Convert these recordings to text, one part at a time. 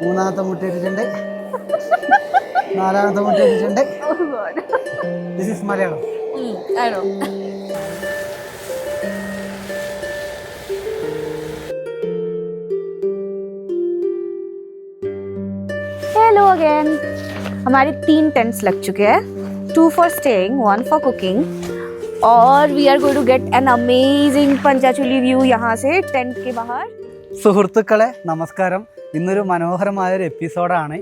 മൂന്നാമത്തെ മുട്ട ഇട്ടിട്ടുണ്ട്, നാലാമത്തെ മുട്ട ഇട്ടിട്ടുണ്ട്. This is Malayalam. I know. Hello again. हमारे 3 टेंट्स लग चुके हैं, 2 फॉर स्टेइंग, 1 फॉर कुकिंग, और we are going to get an amazing Panchachuli view यहाँ से टेंट के बाहर. സുഹൃത്തുക്കളെ നമസ്കാരം. ഇന്നൊരു മനോഹരമായൊരു എപ്പിസോഡാണ്.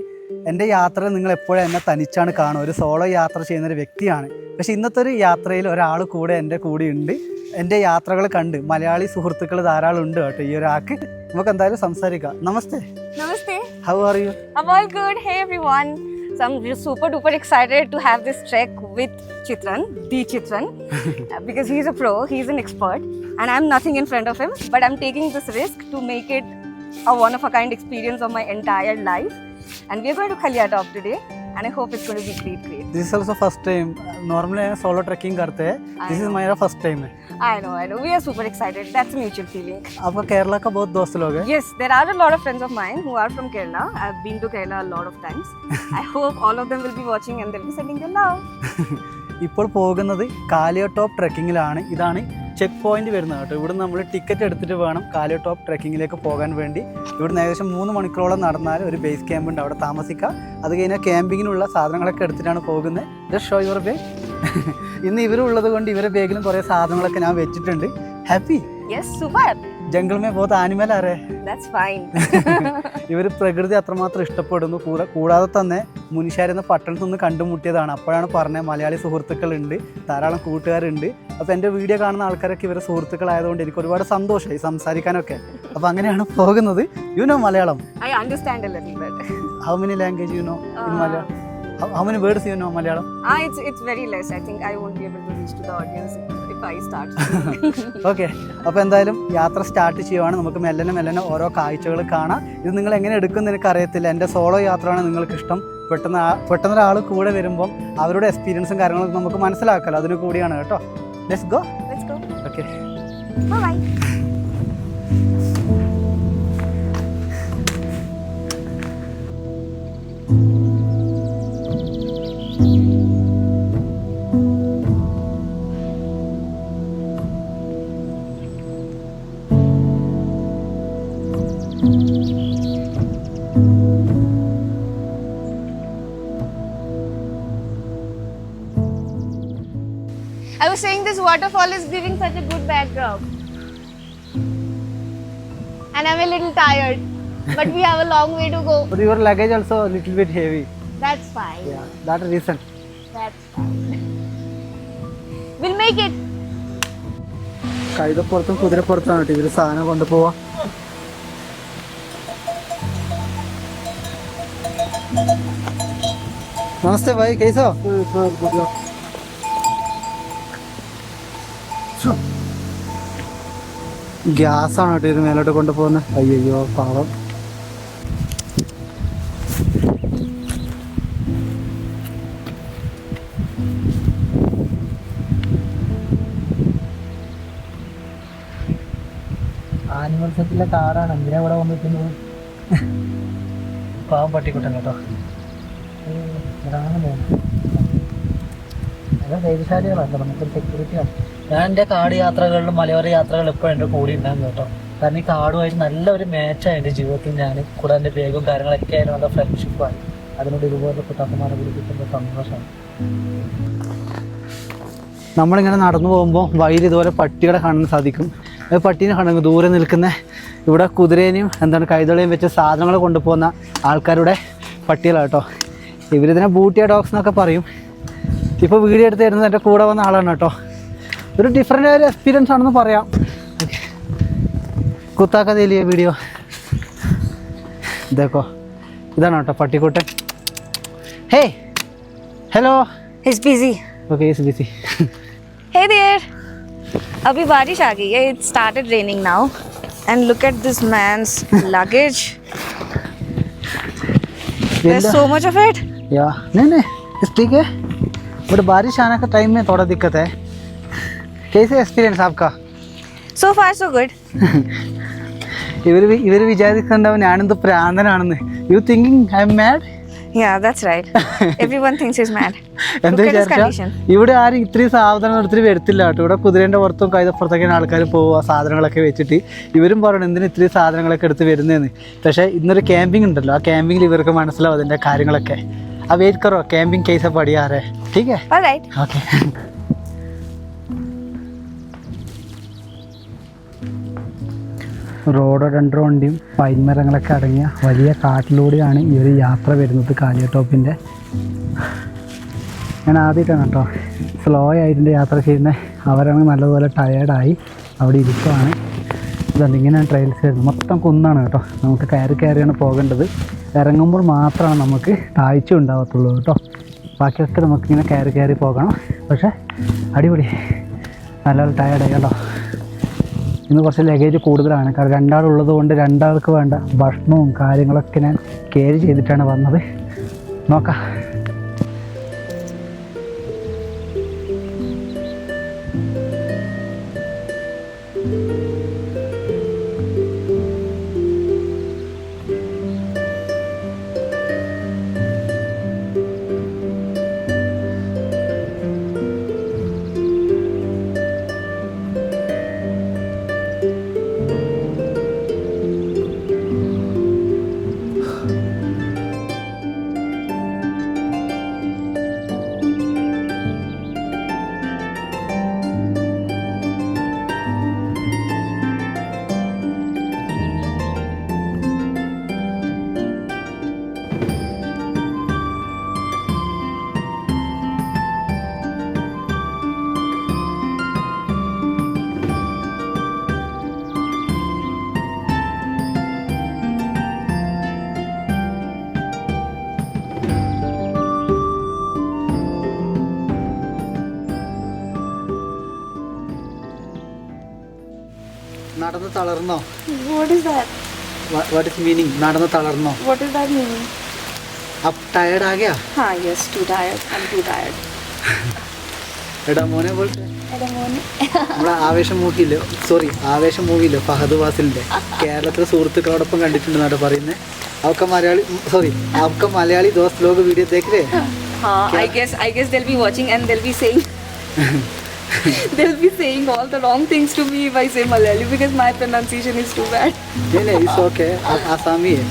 എൻ്റെ യാത്രയിൽ നിങ്ങൾ എപ്പോഴും എന്നെ തനിച്ചാണ് കാണുക, ഒരു സോളോ യാത്ര ചെയ്യുന്നൊരു വ്യക്തിയാണ്. പക്ഷേ ഇന്നത്തെ ഒരു യാത്രയിൽ ഒരാൾ കൂടെ എൻ്റെ കൂടെ ഉണ്ട്. എൻ്റെ യാത്രകൾ കണ്ട് മലയാളി സുഹൃത്തുക്കൾ ധാരാളം ഉണ്ട് കേട്ടോ ഈ ഒരാൾക്ക്. നമുക്ക് എന്തായാലും സംസാരിക്കാം. നമസ്തേ. Namaste. How are you? I'm all good. Hey everyone. So I'm just super duper excited to have this trek with Chitran, the Chitran, because he's a pro, he's an expert, and I'm nothing in front of him, but I'm taking this risk to make it a one of a kind experience of my entire life. And we are going to Khalia Top today, and I hope it's going to be great. This is also first time. Normally solo trekking करते हैं. This is मेरा first time है. I know. We are super excited. That's a mutual feeling. आपका केरला का बहुत दोस्त लोग हैं? Yes, there are a lot of friends of mine who are from Kerala. I've been to Kerala a lot of times. I hope all of them will be watching and they'll be sending their love. ഇപ്പോൾ പോകുന്നത് Kalia top ട്രെക്കിങ്ങിലാണ്. ഇതാണ് check point വരുന്നത് കേട്ടോ. ഇവിടുന്ന് നമ്മൾ ticket എടുത്തിട്ട് വേണം Kalia top ട്രെക്കിങ്ങിലേക്ക് പോകാൻ വേണ്ടി. ഇവിടുന്ന് ഏകദേശം 3 മണിക്കൂറോളം നടന്നാൽ ഒരു ബേസ് ക്യാമ്പ് ഉണ്ട്, അവിടെ താമസിക്കുക. അത് കഴിഞ്ഞാൽ ക്യാമ്പിങ്ങിനുള്ള സാധനങ്ങളൊക്കെ എടുത്തിട്ടാണ് പോകുന്നത്. Just show your bag. ഇന്ന് ഇവരുള്ളത് കൊണ്ട് ഇവരുടെ ബാഗിലും കുറേ സാധനങ്ങളൊക്കെ ഞാൻ വെച്ചിട്ടുണ്ട്. Happy? Yes, super. Jungle may ബഹുത് animal ആ രേ. That's fine. ഇവർ പ്രകൃതി അത്രമാത്രം ഇഷ്ടപ്പെടുന്നു. കൂടാതെ തന്നെ മുനിശ്ശേരി പട്ടണത്തിൽ നിന്ന് കണ്ടുമുട്ടിയതാണ്. അപ്പോഴാണ് പറഞ്ഞത് മലയാളി സുഹൃത്തുക്കളുണ്ട്, ധാരാളം കൂട്ടുകാരുണ്ട്. അപ്പോൾ എൻ്റെ വീഡിയോ കാണുന്ന ആൾക്കാരൊക്കെ ഇവരെ സുഹൃത്തുക്കളായതുകൊണ്ട് എനിക്ക് ഒരുപാട് സന്തോഷമായി സംസാരിക്കാനൊക്കെ. അപ്പോൾ അങ്ങനെയാണ് പോകുന്നത്. You know Malayalam? I understand a little bit. How many language you know in Malayalam? How many words you know Malayalam? It's very less. I think I won't be able to reach to the audience if I start. Okay, അപ്പോൾ എന്തായാലും യാത്ര start ചെയ്യുവാണ്. നമുക്ക് മെല്ലനെ ഓരോ കാഴ്ചകൾ കാണാം. ഇത് നിങ്ങൾ എങ്ങനെ എടുക്കുമെന്ന് എനിക്ക് അറിയത്തില്ല. എൻ്റെ സോളോ യാത്രയാണ് നിങ്ങൾക്ക് ഇഷ്ടം. പെട്ടെന്ന് ഒരാൾ കൂടെ വരുമ്പം അവരുടെ എക്സ്പീരിയൻസും കാര്യങ്ങളൊക്കെ നമുക്ക് മനസ്സിലാക്കാമല്ലോ, അതിന് കൂടിയാണ് കേട്ടോ. Let's go. Okay, Bye. I was saying this waterfall is giving such a good backdrop. And I'm a little tired, but we have a long way to go. But your luggage also a little bit heavy. That's fine. Yeah, that's the reason. That's fine. We'll make it. കഴുതപ്പുറത്തും കുതിരപ്പുറത്താണ് കേട്ടോ ഇവർ സാധനം കൊണ്ടുപോവാ. നമസ്തേ ഭായ്, കൈസോ? ഗ്യാസാണ് കേട്ടോ ഇത് മേലോട്ട് കൊണ്ടുപോകുന്നത്. അയ്യോ പാവം. ആനിമൽസത്തിലെ കാറാണ് എന്തിനാ ഇവിടെ വന്നിരിക്കുന്നത്? പാവം പട്ടിക്കുട്ടൻ കേട്ടോ. നല്ല ധൈര്യശാലികളാണ്, നമുക്കൊരു സെക്യൂരിറ്റിയാണ്. ഞാൻ എൻ്റെ കാട് യാത്രകളിലും മലയോര യാത്രകളിലും എപ്പോഴും എൻ്റെ കൂടെ ഉണ്ടായിരുന്നു കേട്ടോ. കാരണം ഈ കാടുമായിട്ട് നല്ലൊരു മാച്ചാണ് എൻ്റെ ജീവിതത്തിൽ. ഞാൻ കൂടെ എൻ്റെ ബാഗും കാര്യങ്ങളൊക്കെ ആയാലും നല്ല ഫ്രണ്ട്ഷിപ്പായി. അതിനോട് ഇതുപോലെ കുട്ടാപ്പന്മാരെ കൂടി കിട്ടുന്ന സന്തോഷമാണ്. നമ്മളിങ്ങനെ നടന്നു പോകുമ്പോൾ വഴിയിൽ ഇതുപോലെ പട്ടികളെ കാണാൻ സാധിക്കും. പട്ടീനെ കാണുന്നത് ദൂരെ നിൽക്കുന്ന ഇവിടെ കുതിരേനെയും കൈതളയും വെച്ച് സാധനങ്ങൾ കൊണ്ടുപോകുന്ന ആൾക്കാരുടെ പട്ടികളാണ് കേട്ടോ. ഇവരിതിനെ ബൂട്ടിയ ഡോഗ്സ് എന്നൊക്കെ പറയും. ഇപ്പോൾ വീഡിയോ എടുത്ത് തരുന്നത് എൻ്റെ കൂടെ വന്ന ആളാണ് കേട്ടോ. ഒരു ഡിഫറെൻ്റ് ഒരു എക്സ്പീരിയൻസ് ആണെന്ന് പറയാം. കുത്താക്ക തേലിയ വീഡിയോ ഇതേക്കോ, ഇതാണ് കേട്ടോ പട്ടിക്കുട്ടൻ. Hey hello. He's busy. Okay, he's busy. Hey there. Abhi barish aa gayi hai. It started raining now. And look at this man's luggage. There's so much of it. Yeah. नहीं ठीक है, but बारिश आने का time में थोड़ा दिक्कत है. कैसे एक्सपीरियंस आपका? So far so good. ഇവർ വിചാരിക്കുന്നുണ്ടാവും ഞാനെന്ത് പ്രാന്തനാണെന്ന്. You thinking I am mad? Yeah, that's right. Everyone thinks he's mad. എന്താ Look at his വിചാരിച്ചാൽ condition. ഇവിടെ ആരും ഇത്രയും സാധനം എടുത്തിട്ട് വരത്തില്ല കേട്ടോ. ഇവിടെ കുതിരേൻ്റെ പുറത്തും കൈതപ്പുറത്തൊക്കെയാണ് ആൾക്കാർ പോവുക സാധനങ്ങളൊക്കെ വെച്ചിട്ട്. ഇവരും പറയണം എന്തിനാ ഇത്രയും സാധനങ്ങളൊക്കെ എടുത്ത് വരുന്നതെന്ന്. പക്ഷേ ഇന്നൊരു ക്യാമ്പിംഗ് ഉണ്ടല്ലോ, ആ ക്യാമ്പിങ്ങിൽ ഇവർക്ക് മനസ്സിലാവും അതിൻ്റെ കാര്യങ്ങളൊക്കെ. ആ വെയിറ്റ് കറോ ക്യാമ്പിംഗ് കേസ് പഠിയാറേ. ठीक है? All right. ഓക്കെ. റോഡോഡൻഡ്രോ വണ്ടിയും പൈൻ മരങ്ങളൊക്കെ അടങ്ങിയ വലിയ കാട്ടിലൂടെയാണ് ഈ ഒരു യാത്ര വരുന്നത് കാലിയട്ടോപ്പിൻ്റെ. ഞാൻ ആദ്യമായിട്ടാണ് കേട്ടോ സ്ലോ ആയിട്ട് യാത്ര ചെയ്യുന്നത്. അവരാണെങ്കിൽ നല്ലതുപോലെ ടയേർഡായി അവിടെ ഇരിക്കുവാണ്. ഇതുണ്ട് ഇങ്ങനെയാണ് ട്രെയിൽസ് വരുന്നത്. മൊത്തം കുന്നാണ് കേട്ടോ. നമുക്ക് കയറിയാണ് പോകേണ്ടത്. ഇറങ്ങുമ്പോൾ മാത്രമാണ് നമുക്ക് താഴ്ച ഉണ്ടാകത്തുള്ളൂ കേട്ടോ. ബാക്കിയൊക്കെ നമുക്കിങ്ങനെ കയറി പോകണം. പക്ഷേ അടിപൊളി, നല്ല ടയേർഡായി കേട്ടോ. ഇന്ന് കുറച്ച് ലഗേജ് കൂടുതലാണ്. കാരണം രണ്ടാളുള്ളത് കൊണ്ട് രണ്ടാൾക്ക് വേണ്ട ഭക്ഷണവും കാര്യങ്ങളൊക്കെ ഞാൻ ക്യാരി ചെയ്തിട്ടാണ് വന്നത്. നോക്കാം. നടന്ന് തളർന്നോ? What is that? What is meaning നടന്ന് തളർന്നോ? What is that meaning? Up tired ആകെയാ? हाँ, yes, too tired. I'm too tired. എടാ മോനെ പോലത്തെ Ada morning. നമ്മളെ ആവേശം മൂവിയില്ലോ ഫഹദ് ഫാസിലിൻ്റെ. കേരളത്തിലെ സുഹൃത്തുക്കളോടൊപ്പം കണ്ടിട്ടുണ്ടെന്നാണ് പറയുന്നത്. आपका मलयाली दोस्त लोग वीडियो देख रहे हैं? हाँ, I guess they'll be watching and they'll be saying they'll be saying all the wrong things to me if I say Malayali because my pronunciation is too bad. नहीं, it's okay. आसामी है.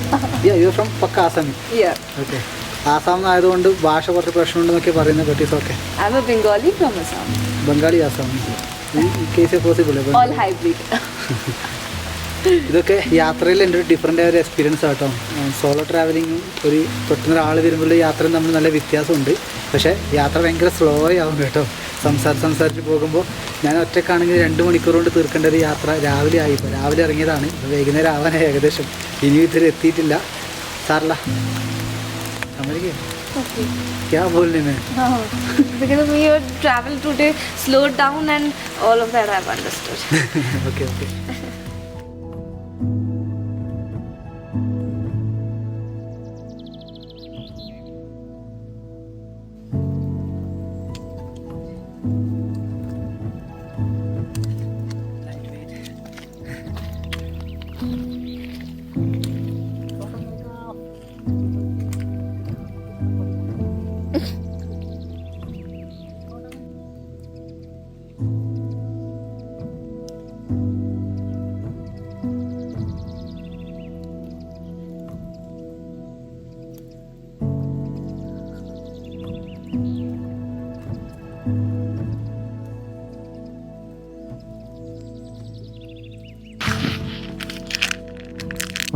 Yeah, you're from पक्का आसामी. Yeah. Okay. Assam ആയതുകൊണ്ട് ഭാഷ കുറച്ച് പ്രശ്നമുണ്ടെന്നൊക്കെ പറയുന്നത്. But it's okay. I'm a Bengali from Assam. Bengali Assami case possible. All hybrid. ഇതൊക്കെ യാത്രയിൽ എൻ്റെ ഒരു ഡിഫറെൻ്റ് ആയ ഒരു എക്സ്പീരിയൻസ് ആട്ടോ. സോളോ ട്രാവലിങ്ങും ഒരു പെട്ടെന്നൊരാൾ വരുമ്പോഴുള്ള യാത്രയും തമ്മിൽ നല്ല വ്യത്യാസമുണ്ട്. പക്ഷേ യാത്ര ഭയങ്കര സ്ലോ ആവും കേട്ടോ. സംസാരിച്ച് പോകുമ്പോൾ ഞാൻ ഒറ്റക്കാണെങ്കിൽ 2 മണിക്കൂർ കൊണ്ട് തീർക്കേണ്ട ഒരു യാത്ര രാവിലെ ആയിപ്പോൾ. രാവിലെ ഇറങ്ങിയതാണ്, വൈകുന്നേരം ആവാനായി ഏകദേശം. ഇനി ഇതുവരെ എത്തിയിട്ടില്ല. സാറില്ല समझिए Okay. क्या बोलने में? Because of your travel today slowed down and all of that I've understood. Okay.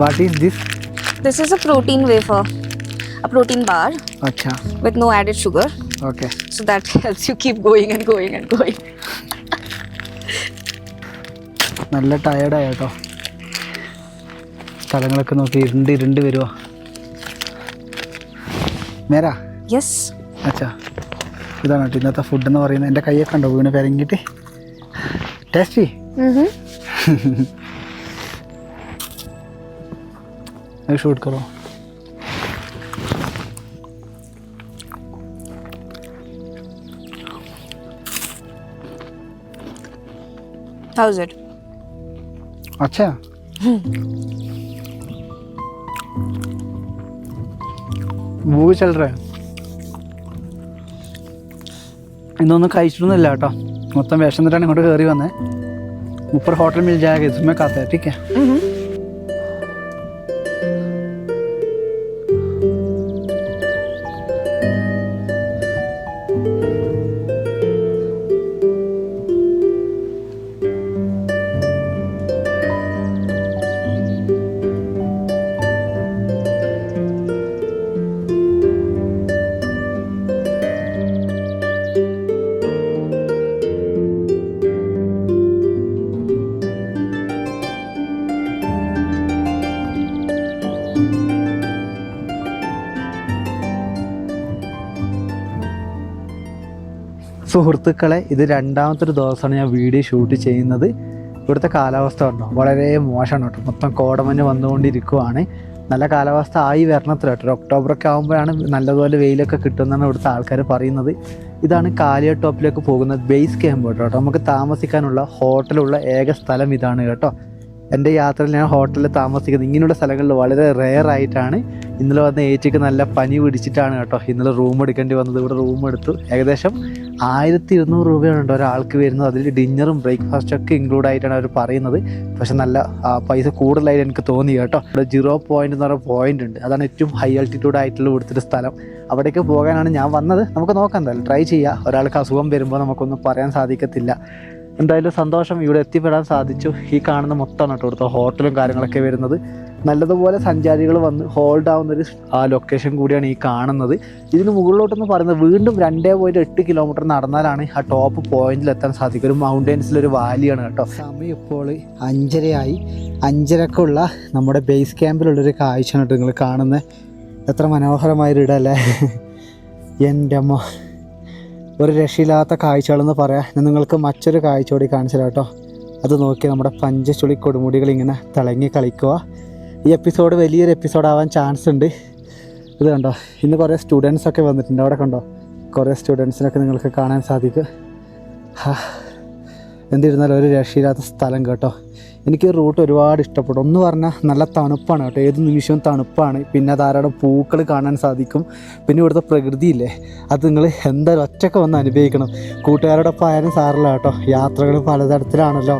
What is this? This is a protein wafer, a protein bar अच्छा. with no added sugar. Okay. So that helps you keep going and going and going. നല്ല ടയേർഡായ കേട്ടോ. സ്ഥലങ്ങളൊക്കെ നോക്കി ഇരുണ്ട് വരുവാ. മേരാ? Yes. അച്ഛാ, ഇതാണ് കേട്ടോ ഇന്നത്തെ ഫുഡ് എന്ന് പറയുന്നത്. എൻ്റെ കൈയൊക്കെ ഉണ്ടോ വീണ് പെരങ്ങിട്ട്? ടേസ്റ്റി? शूट करो. How's it? अच्छा. वो चल रहा है ഇന്നൊന്നും കഴിച്ചിട്ടൊന്നുമില്ല കേട്ടോ മൊത്തം വിശന്നിട്ടാണ് ഇങ്ങോട്ട് കയറി വന്നത് ऊपर होटल मिल जाएगा इसमें खाता है ठीक है സുഹൃത്തുക്കളെ ഇത് രണ്ടാമത്തെ ഒരു ദിവസമാണ് ഞാൻ വീഡിയോ ഷൂട്ട് ചെയ്യുന്നത്. ഇവിടുത്തെ കാലാവസ്ഥ ഉണ്ടോ വളരെ മോശമാണ് കേട്ടോ. മൊത്തം കോടമഞ്ഞ് വന്നുകൊണ്ടിരിക്കുവാണ്. നല്ല കാലാവസ്ഥ ആയി വരണത്ര കേട്ടോ. ഒക്ടോബറൊക്കെ ആകുമ്പോഴാണ് നല്ലതുപോലെ വെയിലൊക്കെ കിട്ടുമെന്നാണ് ഇവിടുത്തെ ആൾക്കാർ പറയുന്നത്. ഇതാണ് കാലിയ ടോപ്പിലേക്ക് പോകുന്ന ബേസ് ക്യാമ്പ് കേട്ടോ. നമുക്ക് താമസിക്കാനുള്ള ഹോട്ടലുള്ള ഏക സ്ഥലം ഇതാണ് കേട്ടോ. എൻ്റെ യാത്രയിൽ ഞാൻ ഹോട്ടലിൽ താമസിക്കുന്നത് ഇങ്ങനെയുള്ള സ്ഥലങ്ങളിൽ വളരെ റെയർ ആയിട്ടാണ്. ഇന്നലെ വന്ന ഏച്ചിക്ക് നല്ല പനി പിടിച്ചിട്ടാണ് കേട്ടോ ഇന്നലെ റൂം എടുക്കേണ്ടി വന്നത്. ഇവിടെ റൂം എടുത്തു. ഏകദേശം 1200 രൂപയാണ് കേട്ടോ ഒരാൾക്ക് വരുന്നത്. അതിൽ ഡിന്നറും ബ്രേക്ക്ഫാസ്റ്റും ഒക്കെ ഇൻക്ലൂഡ് ആയിട്ടാണ് അവർ പറയുന്നത്. പക്ഷെ നല്ല പൈസ കൂടുതലായിട്ട് എനിക്ക് തോന്നി കേട്ടോ. ഇവിടെ 0 പോയിന്റ് എന്ന് പറയുന്ന പോയിന്റ് ഉണ്ട്. അതാണ് ഏറ്റവും ഹൈ ആൾട്ടിറ്റ്യൂഡ് ആയിട്ടുള്ള ഇവിടുത്തെ സ്ഥലം. അവിടേക്ക് പോകാനാണ് ഞാൻ വന്നത്. നമുക്ക് നോക്കാം, എന്തായാലും ട്രൈ ചെയ്യാം. ഒരാൾക്ക് അസുഖം വരുമ്പോൾ നമുക്കൊന്നും പറയാൻ സാധിക്കത്തില്ല. എന്തായാലും സന്തോഷം, ഇവിടെ എത്തിപ്പെടാൻ സാധിച്ചു. ഈ കാണുന്ന മൊത്തമാണ് കേട്ടോ ഇവിടുത്തെ ഹോട്ടലും കാര്യങ്ങളൊക്കെ വരുന്നത്. നല്ലതുപോലെ സഞ്ചാരികൾ വന്ന് ഹോൾഡ് ആവുന്നൊരു ലൊക്കേഷൻ കൂടിയാണ് ഈ കാണുന്നത്. ഇതിന് മുകളിലോട്ടെന്ന് പറയുന്നത് വീണ്ടും 2.8 കിലോമീറ്റർ നടന്നാലാണ് ആ ടോപ്പ് പോയിന്റിൽ എത്താൻ സാധിക്കും. ഒരു മൗണ്ടൻസിലൊരു വാലിയാണ് കേട്ടോ. സമയം ഇപ്പോൾ 5:30 5:30ക്കുള്ള നമ്മുടെ ബേസ് ക്യാമ്പിലുള്ളൊരു കാഴ്ചയാണ് കേട്ടോ നിങ്ങൾ കാണുന്നത്. എത്ര മനോഹരമായൊരു ഇടല്ലേ എൻ്റെ അമ്മ. ഒരു രക്ഷയില്ലാത്ത കാഴ്ചകളെന്ന് പറയാം. ഞാൻ നിങ്ങൾക്ക് മറ്റൊരു കാഴ്ച കൂടി കാണിച്ചു തരാം കേട്ടോ. അത് നോക്കി നമ്മുടെ പഞ്ചച്ചുളി കൊടുമുടികൾ ഇങ്ങനെ തിളങ്ങി കളിക്കുക. ഈ എപ്പിസോഡ് വലിയൊരു എപ്പിസോഡാവാൻ ചാൻസ് ഉണ്ട്. ഇത് കണ്ടോ, ഇന്ന് കുറേ സ്റ്റുഡൻസൊക്കെ വന്നിട്ടുണ്ട്. അവിടെ കണ്ടോ കുറേ സ്റ്റുഡൻസിനൊക്കെ നിങ്ങൾക്ക് കാണാൻ സാധിക്കും. എന്നിരുന്നാലും ഒരു രക്ഷയില്ലാത്ത സ്ഥലം കേട്ടോ. എനിക്ക് ഈ റൂട്ട് ഒരുപാട് ഇഷ്ടപ്പെടും. ഒന്ന് പറഞ്ഞാൽ നല്ല തണുപ്പാണ് കേട്ടോ. ഏത് നിമിഷവും തണുപ്പാണ്. പിന്നെ ധാരാളം പൂക്കൾ കാണാൻ സാധിക്കും. പിന്നെ ഇവിടുത്തെ പ്രകൃതിയില്ലേ, അത് നിങ്ങൾ എന്തായാലും ഒറ്റയ്ക്ക് വന്ന് അനുഭവിക്കണം. കൂട്ടുകാരോടൊപ്പം ആയാലും സാറില്ല കേട്ടോ. യാത്രകൾ പലതരത്തിലാണല്ലോ.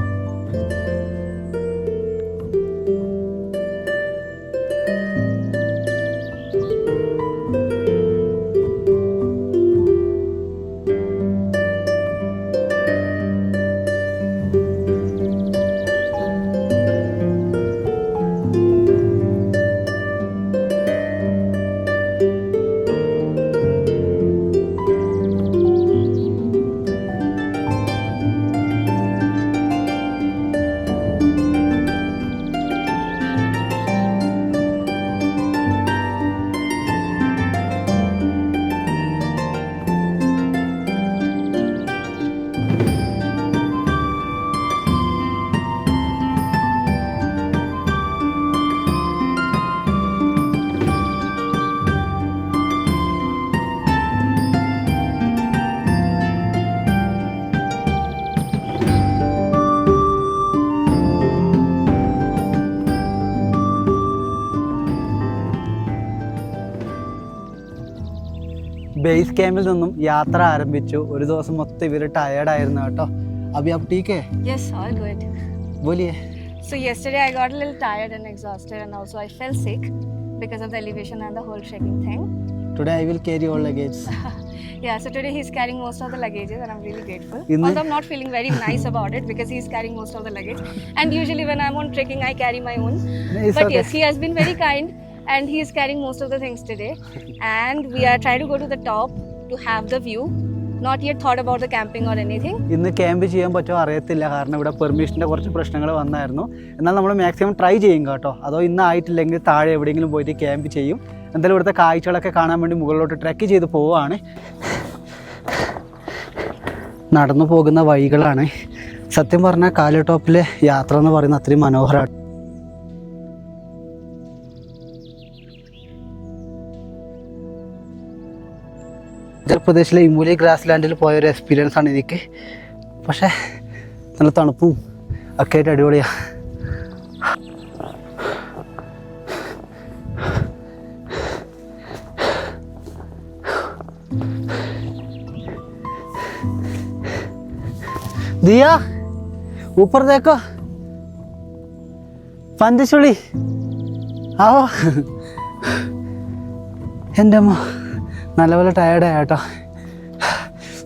ബേസ് ക്യാമ്പിൽ നിന്നും യാത്ര ആരംഭിച്ചു. ഒരു ദിവസം മൊത്തം ഇവർ ടയേർഡായിരുന്നു കേട്ടോ. അഭി ആപ്പ് ടീക്ക് ഹേ? Yes, all good. बोलिए. So yesterday I got a little tired and exhausted, and also I felt sick because of the elevation and the whole trekking thing. Today I will carry all luggage. Yeah, so today he's carrying most of the luggages and I'm really grateful. In Although I'm not feeling very nice about it because he's carrying most of the luggage. And usually when I'm on trekking I carry my own. It's But okay. yes, he has been very kind and he is carrying most of the things today. And we are trying to go to the top to have the view. Not yet thought about the camping or anything. ഇന്ന് camp ചെയ്യാൻ പറ്റുമോ അറിയത്തില്ല. കാരണം ഇവിടെ പെർമിഷൻ്റെ കുറച്ച് പ്രശ്നങ്ങൾ വന്നായിരുന്നു. എന്നാൽ നമ്മൾ മാക്സിമം ട്രൈ ചെയ്യും കേട്ടോ. അതോ ഇന്ന് ആയിട്ടില്ലെങ്കിൽ താഴെ എവിടെയെങ്കിലും പോയിട്ട് ക്യാമ്പ് ചെയ്യും. എന്തായാലും ഇവിടുത്തെ കാഴ്ചകളൊക്കെ കാണാൻ വേണ്ടി മുകളിലോട്ട് ട്രെക്ക് ചെയ്ത് പോവുകയാണ്. നടന്നു പോകുന്ന വഴികളാണ്. സത്യം പറഞ്ഞാൽ കാലി ടോപ്പിലെ യാത്ര എന്ന് പറയുന്നത് അത്രയും മനോഹരമാണ്. ഉത്തർപ്രദേശിലെ ഇമൂലി ഗ്രാസ് ലാൻഡിൽ പോയൊരു എക്സ്പീരിയൻസ് ആണ് എനിക്ക്. പക്ഷേ നല്ല തണുപ്പും ഒക്കെ ആയിട്ട് അടിപൊളിയാണ്. दिया ऊपर देखो पंचचुली आओ എൻ്റെ അമ്മ നല്ലപോലെ ടയേർഡായ കേട്ടോ.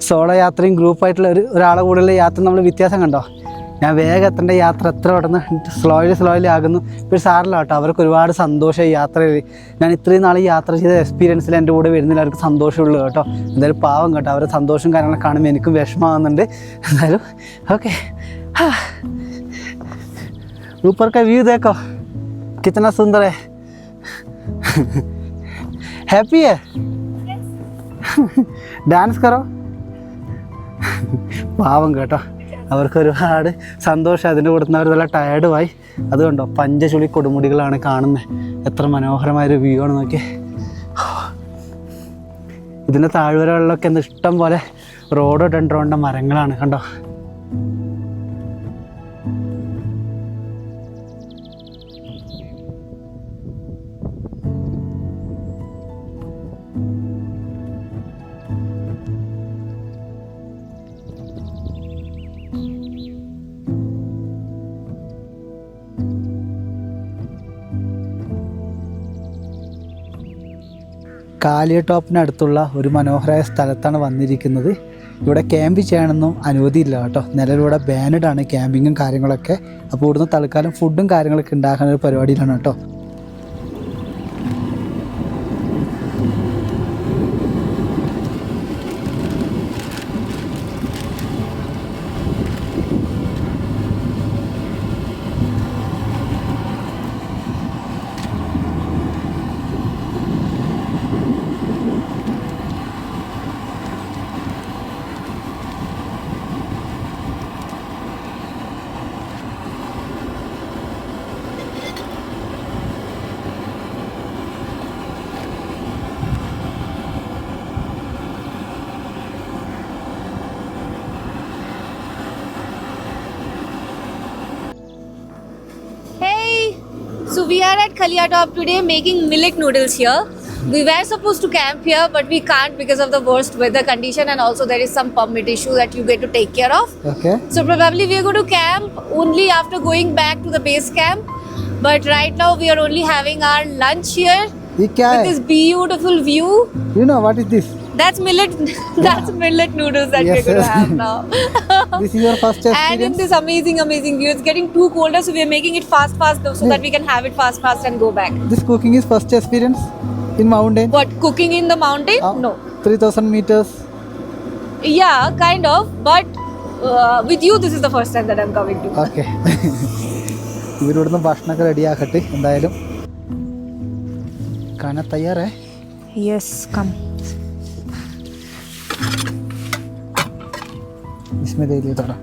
സോളോ യാത്രയും ഗ്രൂപ്പായിട്ടുള്ള ഒരാളെ കൂടെയുള്ള യാത്ര നമ്മൾ വ്യത്യാസം കണ്ടോ. ഞാൻ വേഗം എത്തേണ്ട യാത്ര എത്ര പെട്ടെന്ന് സ്ലോയിലി ആകുന്നു. ഇപ്പോൾ സാറില്ല കേട്ടോ, അവർക്ക് ഒരുപാട് സന്തോഷമായി യാത്രയിൽ. ഞാൻ ഇത്രയും നാൾ യാത്ര ചെയ്ത എക്സ്പീരിയൻസിൽ എൻ്റെ കൂടെ വരുന്നില്ല, അവർക്ക് സന്തോഷമുള്ളൂ കേട്ടോ. എന്തായാലും പാവം കേട്ടോ, അവരുടെ സന്തോഷം കാര്യങ്ങളൊക്കെ കാണുമ്പോൾ എനിക്കും വിഷമമാകുന്നുണ്ട്. എന്തായാലും ഓക്കെ. ऊपर का व्यू देखो कितना सुंदर है. हैप्पी है? ഡാൻസ് കറോ. പാവം കേട്ടോ, അവർക്ക് ഒരുപാട് സന്തോഷം. അതിൻ്റെ കൂടെ അവർ നല്ല ടയേർഡുമായി. അതുകൊണ്ടോ പഞ്ചചുളി കൊടുമുടികളാണ് കാണുന്നത്. എത്ര മനോഹരമായൊരു വ്യൂ ആണ് നോക്കി. ഇതിൻ്റെ താഴ്വരകളിലൊക്കെ എന്ത് ഇഷ്ടം പോലെ റോഡോ ഡെൻഡ്രോണിൻ്റെ മരങ്ങളാണ് കണ്ടോ. കാലിയ ടോപ്പിനടുത്തുള്ള ഒരു മനോഹരമായ സ്ഥലത്താണ് വന്നിരിക്കുന്നത്. ഇവിടെ ക്യാമ്പ് ചെയ്യാനൊന്നും അനുമതിയില്ല കേട്ടോ. നിലവിലൂടെ ബാനഡാണ് ക്യാമ്പിങ്ങും കാര്യങ്ങളൊക്കെ. അപ്പോൾ ഇവിടുന്ന് തൽക്കാലം ഫുഡും കാര്യങ്ങളൊക്കെ ഉണ്ടാക്കുന്ന ഒരു പരിപാടിയിലാണ് കേട്ടോ. So we are at Kalia Top today making millet noodles here. We were supposed to camp here, but we can't because of the worst weather condition, and also there is some permit issue that you get to take care of. Okay. So probably we are going to camp only after going back to the base camp. But right now we are only having our lunch here ये क्या with है? this beautiful view. You know what is this? That's millet. That's millet noodles that Yes, we're going to yes. have now. This is your first And in experience? this amazing view, it's getting too colder, so we are making it fast so that we can have it fast and go back. This cooking is first experience in mountain? What, cooking in the mountain? No. 3000 meters. Yeah, kind of. But with you, this is the first time that I'm coming to. Okay. ഇവരിവിടുന്ന് ഭക്ഷണമൊക്കെ റെഡിയാക്കട്ടെ. എന്തായാലും खाना तैयार है? Yes, come. इसमें दे दिया थोड़ा.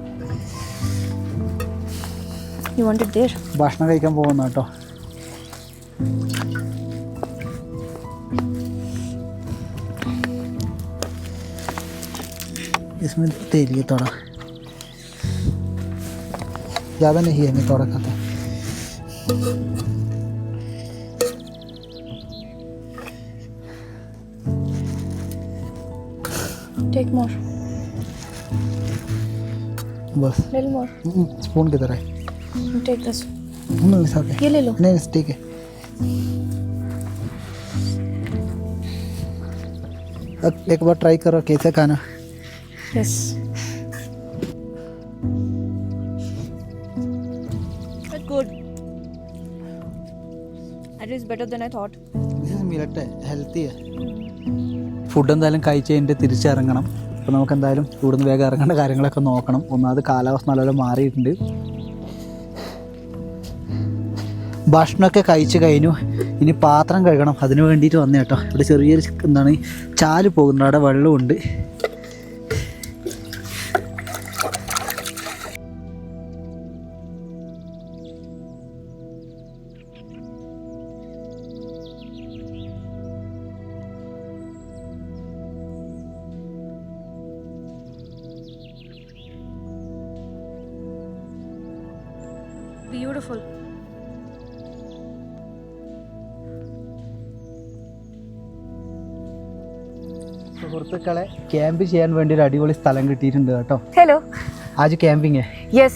You want it there? ഭക്ഷണം കഴിക്കാൻ പോകുന്നു കേട്ടോ. इसमें दे लिए थोड़ा. ज़्यादा नहीं है, मैं थोड़ा खाता. Take more. बस. Little more. स्पून किधर है? Take this. नहीं साथ है. ये ले लो. नहीं ठीक है. अब एक बार ट्राई करो कैसे खाना. Yes. That's good. That is better than I thought. This is millet, healthy. Food എന്തായാലും കഴിച്ച് കഴിഞ്ഞിട്ട് തിരിച്ചിറങ്ങണം. അപ്പോൾ നമുക്ക് എന്തായാലും ഇവിടുന്ന് വേഗം ഇറങ്ങേണ്ട കാര്യങ്ങളൊക്കെ നോക്കണം. ഒന്നാമത് കാലാവസ്ഥ നല്ലപോലെ മാറിയിട്ടുണ്ട്. ഭക്ഷണമൊക്കെ കഴിച്ച് കഴിഞ്ഞു. ഇനി പാത്രം കഴുകണം. അതിന് വേണ്ടിയിട്ട് വന്നേ കേട്ടോ. ഇവിടെ ചെറിയൊരു എന്താണ് ചാല് പോകുന്നുണ്ട്, അവിടെ വെള്ളമുണ്ട്. Beautiful. സുഹൃത്തുക്കളെ, ക്യാമ്പ് ചെയ്യാൻ വേണ്ടി ഒരു അടിപൊളി സ്ഥലം കിട്ടിയിട്ടുണ്ട് കേട്ടോ. Hello. आज कैंपिंग है, यस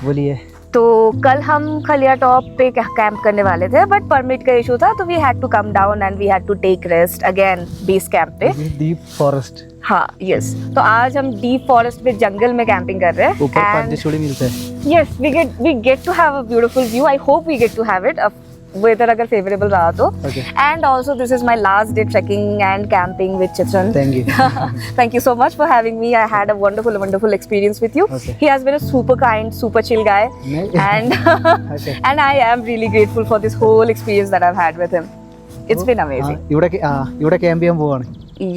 बोलिए। तो कल हम खलिया टॉप पे कैंप करने वाले थे बट परमिट का इशू था तो we had to come down and we had to take rest again base camp पे। डीप फॉरेस्ट, हाँ यस, तो आज हम डीप फॉरेस्ट में जंगल में कैंपिंग कर रहे हैं। ऊपर पंचशूड़ी मिलता है। Yes, we get to have a beautiful view. I hope we get to have it, weather अगर फेवरेबल रहा तो। And also this is my last day trekking and camping with Chitran. Thank you. Thank you so much for having me. I had a wonderful experience with you. Okay. He has been a super kind, super chill guy, and Okay. and I am really grateful for this whole experience that I've had with him. It's been amazing. ഇവിടെ camp ചെയ്യാൻ പോവാണ്.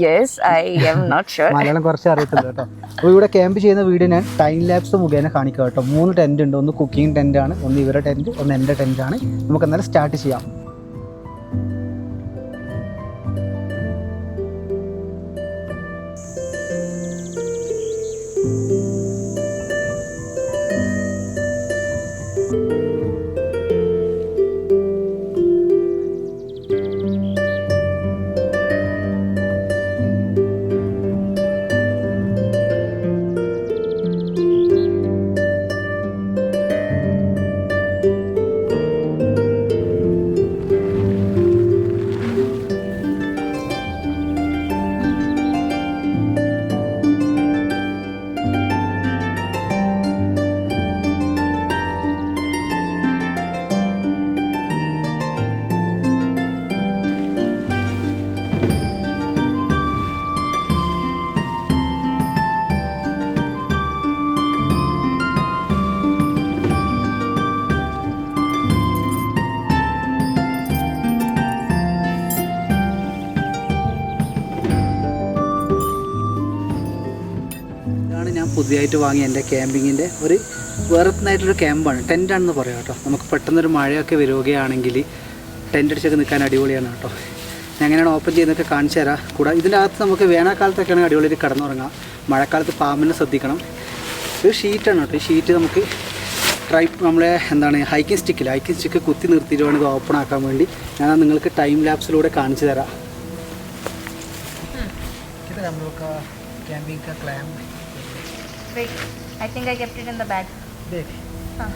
Yes, I am not sure. Malayalam കുറച്ച് അറിയത്തില്ല കേട്ടോ. അപ്പോൾ ഇവിടെ camp ചെയ്യുന്ന video ഞാൻ ടൈം ലാപ്സ് മുഖേന കാണിക്കാം കേട്ടോ. 3 ടെന്റ് ഉണ്ട്. ഒന്ന് കുക്കിംഗ് ടെന്റ് ആണ്, ഒന്ന് ഇവരുടെ ടെന്റ്, ഒന്ന് എൻ്റെ ടെന്റ് ആണ്. നമുക്ക് എന്നാലും സ്റ്റാർട്ട് ചെയ്യാം. ഞാൻ പുതിയതായിട്ട് വാങ്ങിയ എൻ്റെ ക്യാമ്പിങ്ങിൻ്റെ ഒരു വേറെന്നായിട്ടുള്ളൊരു ക്യാമ്പാണ്. ടെൻ്റാണെന്ന് പറയാം കേട്ടോ. നമുക്ക് പെട്ടെന്നൊരു മഴയൊക്കെ വരികയാണെങ്കിൽ ടെൻ്റ് അടിച്ചൊക്കെ നിൽക്കാൻ അടിപൊളിയാണ് കേട്ടോ. ഞാൻ എങ്ങനെയാണ് ഓപ്പൺ ചെയ്യുന്നതൊക്കെ കാണിച്ചു തരാം. കൂടെ ഇതിൻ്റെ അകത്ത് നമുക്ക് വേനൽക്കാലത്തൊക്കെയാണെങ്കിൽ അടിപൊളിയിൽ കിടന്നുറങ്ങാം. മഴക്കാലത്ത് പാമ്പിനെ ശ്രദ്ധിക്കണം. ഒരു ഷീറ്റാണ് കേട്ടോ. ഈ ഷീറ്റ് നമുക്ക് നമ്മളെ ഹൈക്കിംഗ് സ്റ്റിക്ക് കുത്തി നിർത്തിയിട്ട് വേണം ഇത് ഓപ്പൺ ആക്കാൻ വേണ്ടി. ഞാൻ നിങ്ങൾക്ക് ടൈം ലാപ്സിലൂടെ കാണിച്ചു തരാം. ഇത് നമ്മൾക്ക് ക്യാമ്പിംഗ് का clamp. Wait, I think I kept it in the bag. देख. हाँ.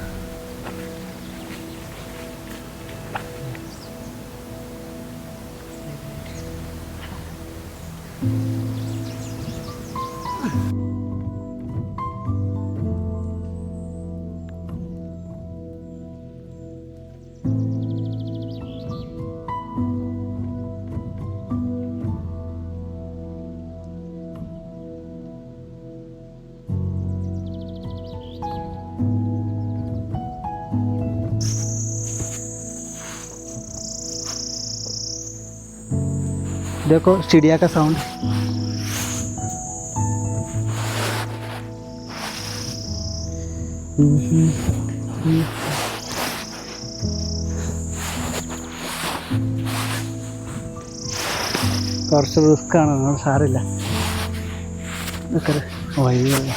देखो चिड़िया का साउंड. കുറച്ച് റിസ്ക്കാണ്, നമ്മൾ സാറില്ല. വഴിയല്ല.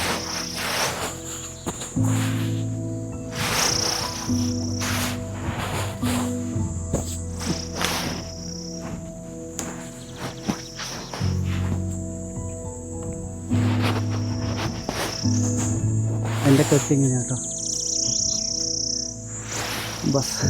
എൻ്റെ കെട്ടി ഇങ്ങനെ കേട്ടോ. ബസ്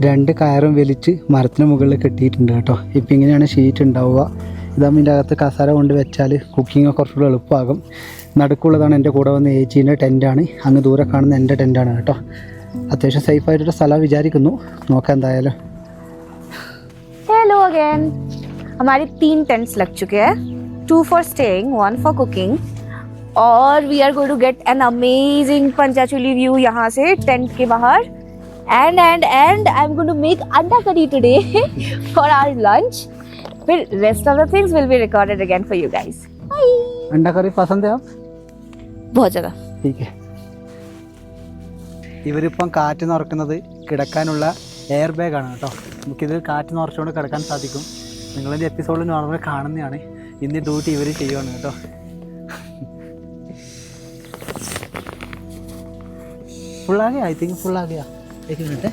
രണ്ട് കയറും വലിച്ച് മരത്തിന് മുകളിൽ കെട്ടിയിട്ടുണ്ട് കേട്ടോ. ഇപ്പം ഇങ്ങനെയാണ് ഷീറ്റ് ഉണ്ടാവുക. ഇതാകുമ്പോൾ ഇതിൻ്റെ അകത്ത് കസാര കൊണ്ട് വെച്ചാൽ കുക്കിംഗ് കുറച്ചുകൂടെ എളുപ്പമാകും. നടുക്കുള്ളതാണ് എൻ്റെ കൂടെ വന്ന ഏച്ചീൻ്റെ ടെൻറ്റാണ്. അങ്ങ് ദൂരെ കാണുന്ന എൻ്റെ ടെൻറ്റാണ് കേട്ടോ. അത്യാവശ്യം സേഫായിട്ടൊരു സ്ഥലം വിചാരിക്കുന്നു. നോക്കാം എന്തായാലും. Hello again. हमारे 3 टेंट्स लग चुके हैं. 2 for staying, 1 for cooking. और we are going to get an amazing Panchachuli view यहाँ से टेंट के बाहर. And I'm going to make अंडा करी today for our lunch. फिर rest of the things will be recorded again for you guys. Bye. अंडा करी पसंद है आप? बहुत ज़्यादा. ठीक है. ഇവരിപ്പം കാറ്റ് നിറക്കുന്നത് കിടക്കാനുള്ള എയർ ബാഗാണ് കേട്ടോ. നമുക്കിത് കാറ്റ് നിറച്ചുകൊണ്ട് കിടക്കാൻ സാധിക്കും. നിങ്ങളിൻ്റെ എപ്പിസോഡിൽ നോർമൽ കാണുന്നതാണ്. ഇന്ന് ഡ്യൂട്ടി ഇവർ ചെയ്യുവാണ് കേട്ടോ. फुल आ गया, आई थिंक फुल आ गया. एक मिनट है.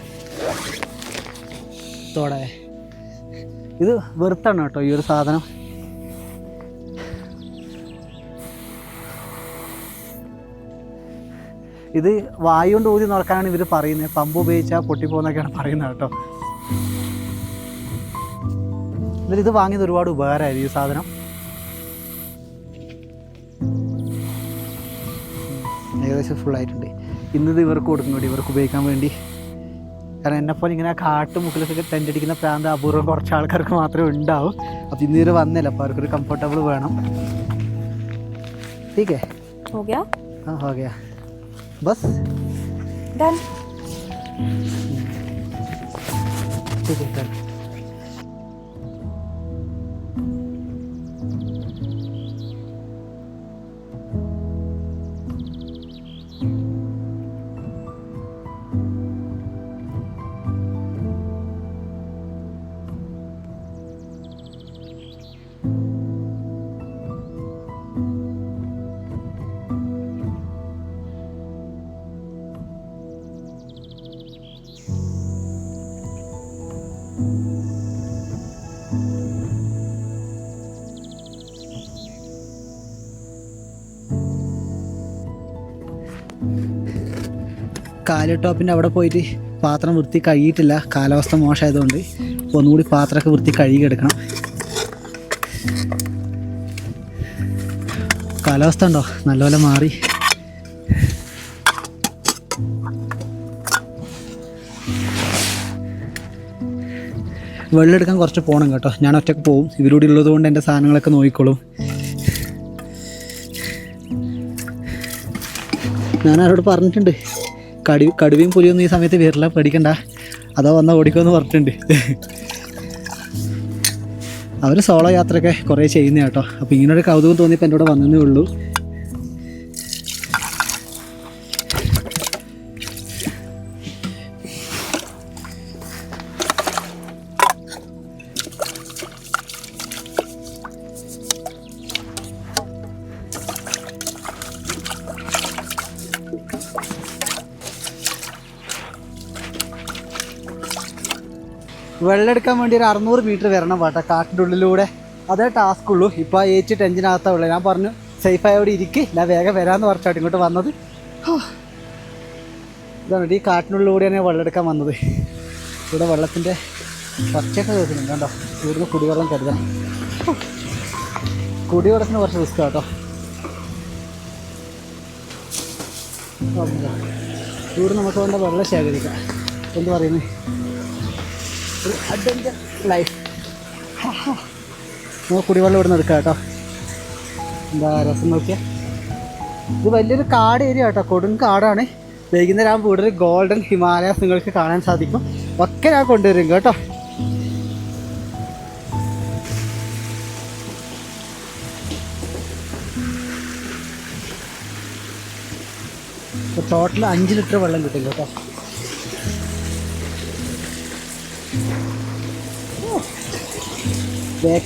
ഇഷ്ടത്തോടെ. ഇത് വെറുത്താണ് കേട്ടോ ഈ ഒരു സാധനം. ഇത് വായു കൊണ്ട് ഊതി നടക്കാനാണ് ഇവർ പറയുന്നത്. പമ്പ് ഉപയോഗിച്ചാൽ പൊട്ടിപ്പോന്നൊക്കെയാണ് പറയുന്നത് കേട്ടോ. ഇത് വാങ്ങിയത് ഒരുപാട് ഉപകാരമായിരുന്നു ഈ സാധനം. ഏകദേശം ഫുള്ളായിട്ടുണ്ട്. ഇന്നത് ഇവർക്ക് കൊടുക്കുന്നുണ്ട്, ഇവർക്ക് ഉപയോഗിക്കാൻ വേണ്ടി. കാരണം എന്നെപ്പോലെ ഇങ്ങനെ കാട്ടുമുക്കിലൊക്കെ ടെൻ്റ് അടിക്കുന്ന പ്രാന്ത അപൂർവം കുറച്ച് ആൾക്കാർക്ക് മാത്രമേ ഉണ്ടാവും. അപ്പോൾ ഇന്ന് ഇവർ വന്നില്ല, അപ്പോൾ അവർക്കൊരു കംഫർട്ടബിൾ വേണം. ठीक है, हो गया? हाँ हो गया, बस डन. ठीक है डन. കാലി ടോപ്പിൻ്റെ അവിടെ പോയിട്ട് പാത്രം വൃത്തി കഴുകിയിട്ടില്ല, കാലാവസ്ഥ മോശമായതുകൊണ്ട്. ഒന്നുകൂടി പാത്രമൊക്കെ വൃത്തി കഴുകിയെടുക്കണം. കാലാവസ്ഥ ഉണ്ടോ നല്ലപോലെ മാറി. വെള്ളം എടുക്കാൻ കുറച്ച് പോകണം കേട്ടോ. ഞാൻ ഒറ്റയ്ക്ക് പോവും, ഇവരോട് ഉള്ളത് കൊണ്ട് എൻ്റെ സാധനങ്ങളൊക്കെ നോക്കിക്കോളും. ഞാൻ അവരോട് പറഞ്ഞിട്ടുണ്ട്, കടുവയും പുലിയൊന്നും ഈ സമയത്ത് വരില്ല, പേടിക്കണ്ട, അതോ വന്നാൽ ഓടിക്കുമെന്ന് പറഞ്ഞിട്ടുണ്ട്. അവർ സോളോ യാത്രയൊക്കെ കുറേ ചെയ്യുന്ന കേട്ടോ. അപ്പോൾ ഇങ്ങനൊരു കൗതുകം തോന്നിയപ്പോൾ എൻ്റെ കൂടെ വന്നതേ ഉള്ളൂ. വെള്ളം എടുക്കാൻ വേണ്ടി ഒരു 600 മീറ്റർ വരണം കേട്ടോ കാട്ടിൻ്റെ ഉള്ളിലൂടെ. അതേ ടാസ്ക് ഉള്ളൂ. ഇപ്പോൾ ആ ഏച്ച് ടെൻഷനകത്താണ് ഉള്ളത്. ഞാൻ പറഞ്ഞു സേഫായി അവിടെ ഇരിക്ക്, ഞാൻ വേഗം വരാമെന്ന് പറഞ്ഞിട്ട് ഇങ്ങോട്ട് വന്നത്. ഇതാണ് ഈ കാട്ടിനുള്ളിലൂടെയാണ് വെള്ളം എടുക്കാൻ വന്നത്. ഇവിടെ വെള്ളത്തിൻ്റെ പച്ചയൊക്കെ കേൾക്കുന്നുണ്ട് കേട്ടോ. ഇവിടുന്ന് കുടിവെള്ളം കരുതണം. കുടിവെള്ളത്തിന് കുറച്ച് റിസ്ക് കേട്ടോ. ഇവിടെ നമുക്ക് വേണ്ട വെള്ളം ശേഖരിക്കാം. എന്ത് പറയുന്നത്, ഒരു അഡ്വഞ്ചർ ലൈഫ്. നമുക്ക് കുടിവെള്ളം ഇവിടെ നിന്ന് എടുക്കാം കേട്ടോ. എന്താ രസം നോക്കിയാൽ. ഇത് വലിയൊരു കാട് ഏരിയ കേട്ടോ, കൊടും കാടാണ്. വൈകുന്നേരം ആകുമ്പോൾ ഇവിടെ ഒരു ഗോൾഡൻ ഹിമാലയാസ് നിങ്ങൾക്ക് കാണാൻ സാധിക്കും. ഒക്കെ ഞാൻ കൊണ്ടുവരും കേട്ടോ. ടോട്ടൽ 5 ലിറ്റർ വെള്ളം കിട്ടും കേട്ടോ.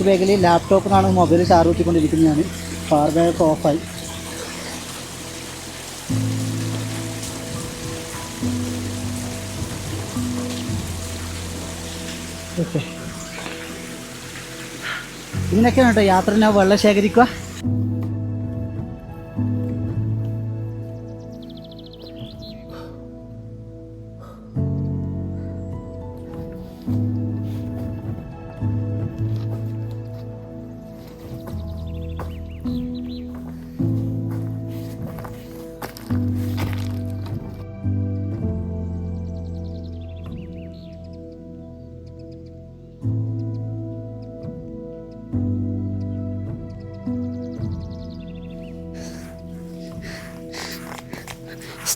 ബാക്കിൽ ലാപ്ടോപ്പിനാണ് മൊബൈൽ ചാർജ് ഊറ്റിക്കൊണ്ടിരിക്കുന്നത്. ഞാൻ പവർ ബാങ്ക് ഓഫായി. ഓക്കെ, ഇതിനൊക്കെയാണ് കേട്ടോ യാത്ര. ഞാൻ വെള്ളം ശേഖരിക്കുക.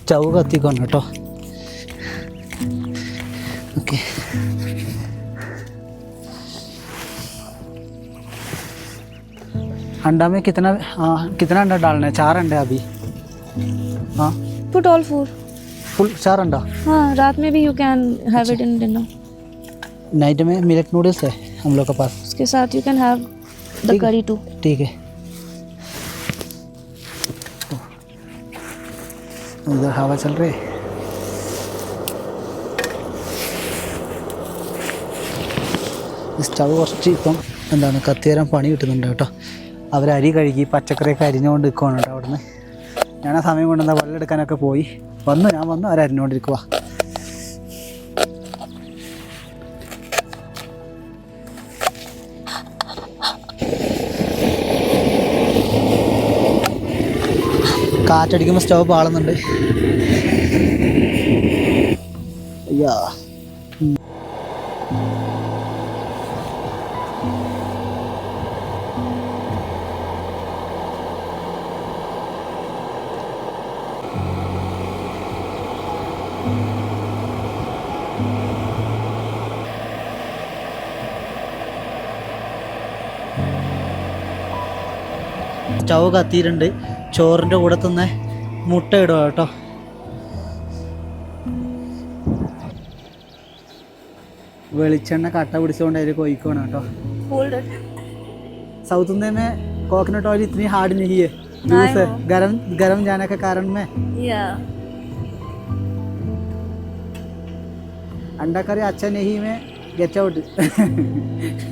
സ്റ്റൗ കത്തിക്കണം കേട്ടോ. ഓക്കെ, अंडा में कितना अंडा डालना है? 4 अंडे अभी. हाँ, Put all 4. फुल 4 अंडा. हाँ, रात में भी you can have it in dinner. Night में मिलेट नूडल्स है हम लोग के पास, उसके साथ you can have the curry too. ठीक है. उधर हवा चल रही है. സ്റ്റവ് കുറച്ച് ഇപ്പം എന്താണ് കത്തി തരാൻ പണി കിട്ടുന്നുണ്ട് കേട്ടോ. അവരരി കഴുകി പച്ചക്കറിയൊക്കെ അരിഞ്ഞുകൊണ്ട് നിൽക്കുകയാണ് കേട്ടോ അവിടുന്ന്. ഞാൻ ആ സമയം കൊണ്ട് എന്താ വെള്ളം എടുക്കാനൊക്കെ പോയി ഞാൻ വന്നു അവരരിഞ്ഞുകൊണ്ടിരിക്കുക. കാറ്റടിക്കുമ്പോൾ സ്റ്റവ് പാളുന്നുണ്ട്. അയ്യാ സ്റ്റവ് കത്തിയിട്ടുണ്ട്. ചോറിൻ്റെ കൂടെ തന്നെ മുട്ട ഇടുക കേട്ടോ. വെളിച്ചെണ്ണ കട്ട പിടിച്ചുകൊണ്ട് അതിൽ കൊയ്ക്കണം കേട്ടോ. साउथ इंडिया में कोकोनट ऑयल इतनी हार्ड नहीं है, जूस है, गरम जाने के कारण में अंडा करी अच्छा नहीं में गेट आउट.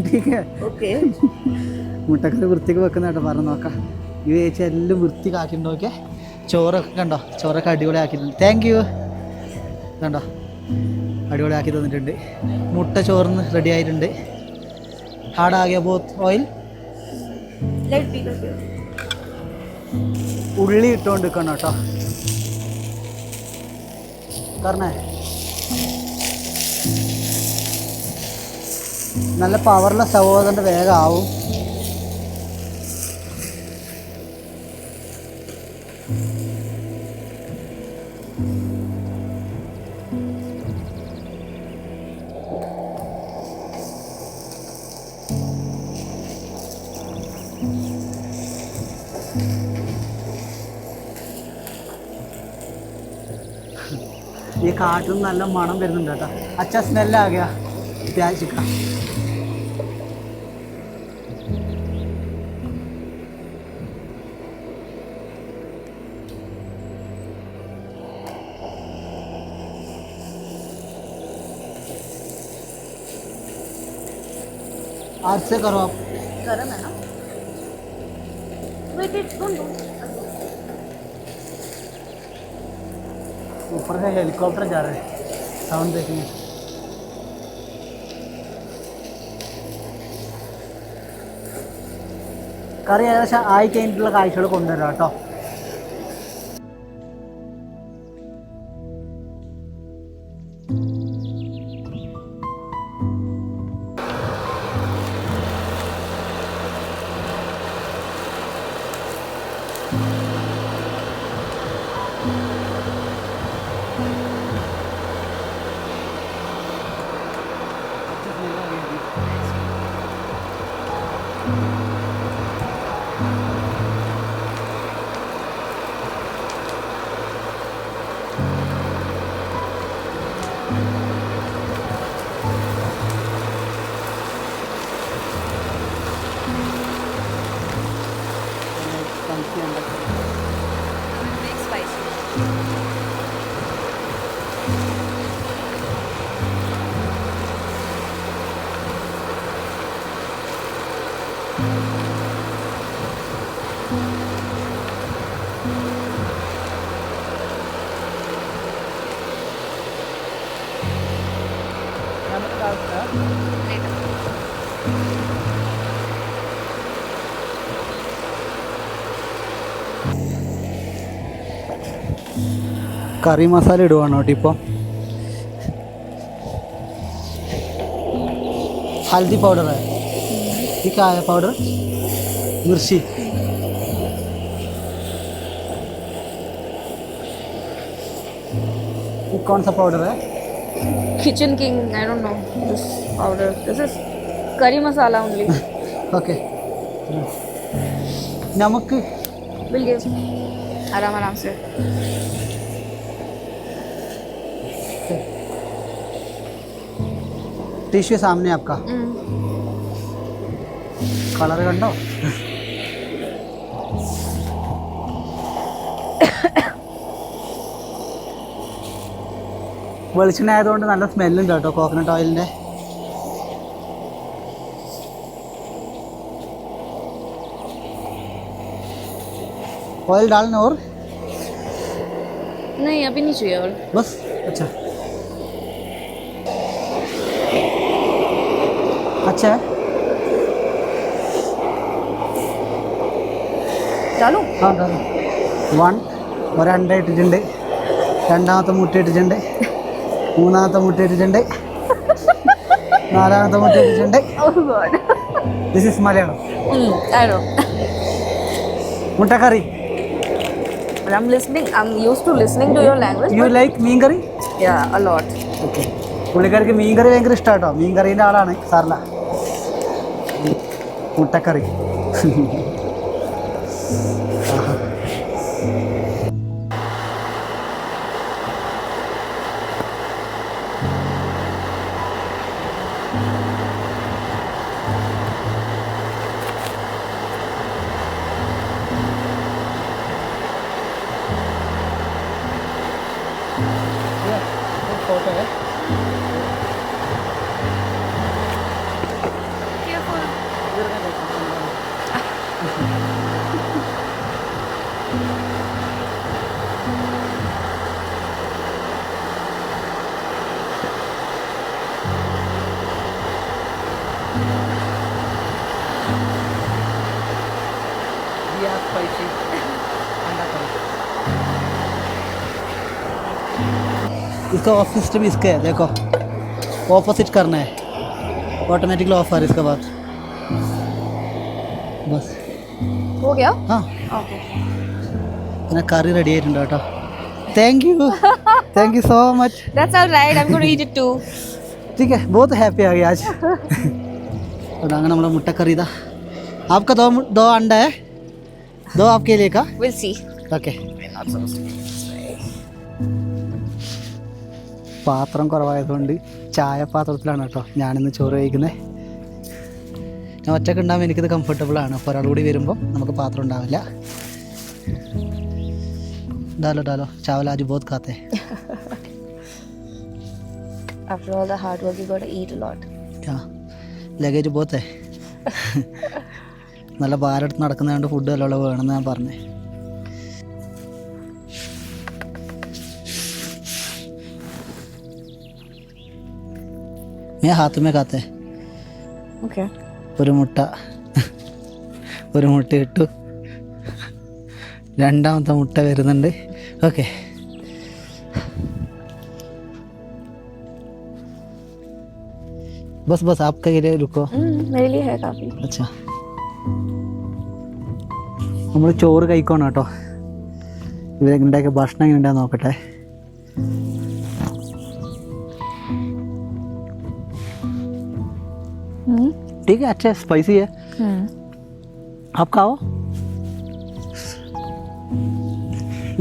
ठीक है, ओके. മുട്ടക്കറി വൃത്തിക്ക് വെക്കുന്ന കേട്ടോ. പറഞ്ഞു നോക്കാം. ഈ ചേച്ചി എല്ലാം വൃത്തിക്കാക്കിയിട്ടുണ്ടോക്കെ. ചോറൊക്കെ കണ്ടോ, ചോറൊക്കെ അടിപൊളി ആക്കിയിട്ടുണ്ട്. Thank you. കണ്ടോ അടിപൊളി ആക്കി തന്നിട്ടുണ്ട്. മുട്ട ചോറിന് റെഡി ആയിട്ടുണ്ട്. ഹാർഡ് ആകിയ ബോത്ത് ഓയിൽ ഉള്ളി ഇട്ടുകൊണ്ട് നിൽക്കണം കേട്ടോ. പറഞ്ഞേ നല്ല പവറുള്ള സ്റ്റവ് അതുകൊണ്ട് വേഗം ആവും. ഈ കാട്ടിൽ നല്ല മണം വരുന്നുണ്ട് കേട്ടോ. അച്ഛാ സ്മെല്ലാകിയ പ്യാज का. आज से करो आप. गरम है ना? Wait, don't do. ऊपर से हेलीकॉप्टर जा रहे हैं, साउंड देखेंगे. കറി ഏകദേശം ആയി കഴിഞ്ഞിട്ടുള്ള കാഴ്ചകൾ കൊണ്ടുവരാം കേട്ടോ. കറി മസാല ഇടുവാണ് കേട്ടോ ഇപ്പോൾ. हल्दी पाउडर है, ये क्या है पाउडर? मिर्ची. ये कौन सा पाउडर है? Kitchen King, I don't know this powder. This is curry masala only. Okay. नमक Will give आराम से. टिश्यू सामने आपका. കളർ കണ്ടോ? വെളിച്ചെണ്ണ ആയതുകൊണ്ട് നല്ല സ്മെല്ലുണ്ട് കേട്ടോ കോക്കനട്ട് ഓയിലിൻ്റെ. ऑयल डालना और नहीं अभी नहीं चाहिए और बस अच्छा अच्छा है डालूं ആ ഡാലോ 1 ഒരണ്ട ഇട്ടിട്ടുണ്ട് രണ്ടാമത്തെ മുട്ട ഇട്ടിട്ടുണ്ട് മൂന്നാമത്തെ മുട്ട ഇട്ടിട്ടുണ്ട് നാലാമത്തെ മുട്ട ഇട്ടിട്ടുണ്ട് oh god this is Malayalam I know മുട്ടക്കറി but I'm listening I'm used to listening to your language you like meen curry yeah a lot okay പുള്ളിക്കാർക്ക് മീൻ കറി ഭയങ്കര ഇഷ്ടമാണ് കേട്ടോ മീൻ കറീൻ്റെ ആളാണ് സാറില മുട്ടക്കറി इसका ऑफ सिस्टम इसका है देखो ऑपोजिट करना है ऑटोमेटिकली ऑफ आ रहा है इसके बाद बस हो गया हाँ okay പിന്നെ കറി റെഡി ആയിട്ടുണ്ട് കേട്ടോ thank you so much that's all right I'm going to eat it too ठीक है बहुत हैप्पी आ गया आज और അങ്ങനെ നമ്മുടെ മുട്ടക്കറി ഇതാ आपका दो अंडा है दो आपके लिए का we'll see ഓക്കെ പാത്രം കുറവായതുകൊണ്ട് ചായ പാത്രത്തിലാണ് കേട്ടോ ഞാനിന്ന് ചോറ് കഴിക്കുന്നത് ഞാൻ ഒറ്റക്ക് ഉണ്ടാകുമ്പോൾ എനിക്കിത് കംഫർട്ടബിളാണ് അപ്പോൾ ഒരാൾ കൂടി വരുമ്പോൾ നമുക്ക് പാത്രം ഉണ്ടാവില്ല डालो डालो चावल आज बहुत खाते हैं after all the hard work you got to eat a lot क्या लगेज बहुत है നല്ല ഭാരത്ത് നടക്കുന്നതുകൊണ്ട് ഫുഡ് നല്ലോണം വേണമെന്ന് ഞാൻ പറഞ്ഞേ ഞാൻ ഹാത്ത് മേ കാത്തെ okay ഒരു മുട്ട ഇട്ടു രണ്ടാമത്തെ മുട്ട വരുന്നുണ്ട് ഓക്കെ बस बस आपका ये रुको मेरे लिए है काफी अच्छा നമ്മൾ ചോറ് കഴിക്കണം കേട്ടോ ഇവരൊക്കെ ഉണ്ടാക്കിയ ഭക്ഷണം എങ്ങനെ ഉണ്ടാകും നോക്കട്ടെ ठीक है अच्छा स्पाइसी है आप खाओ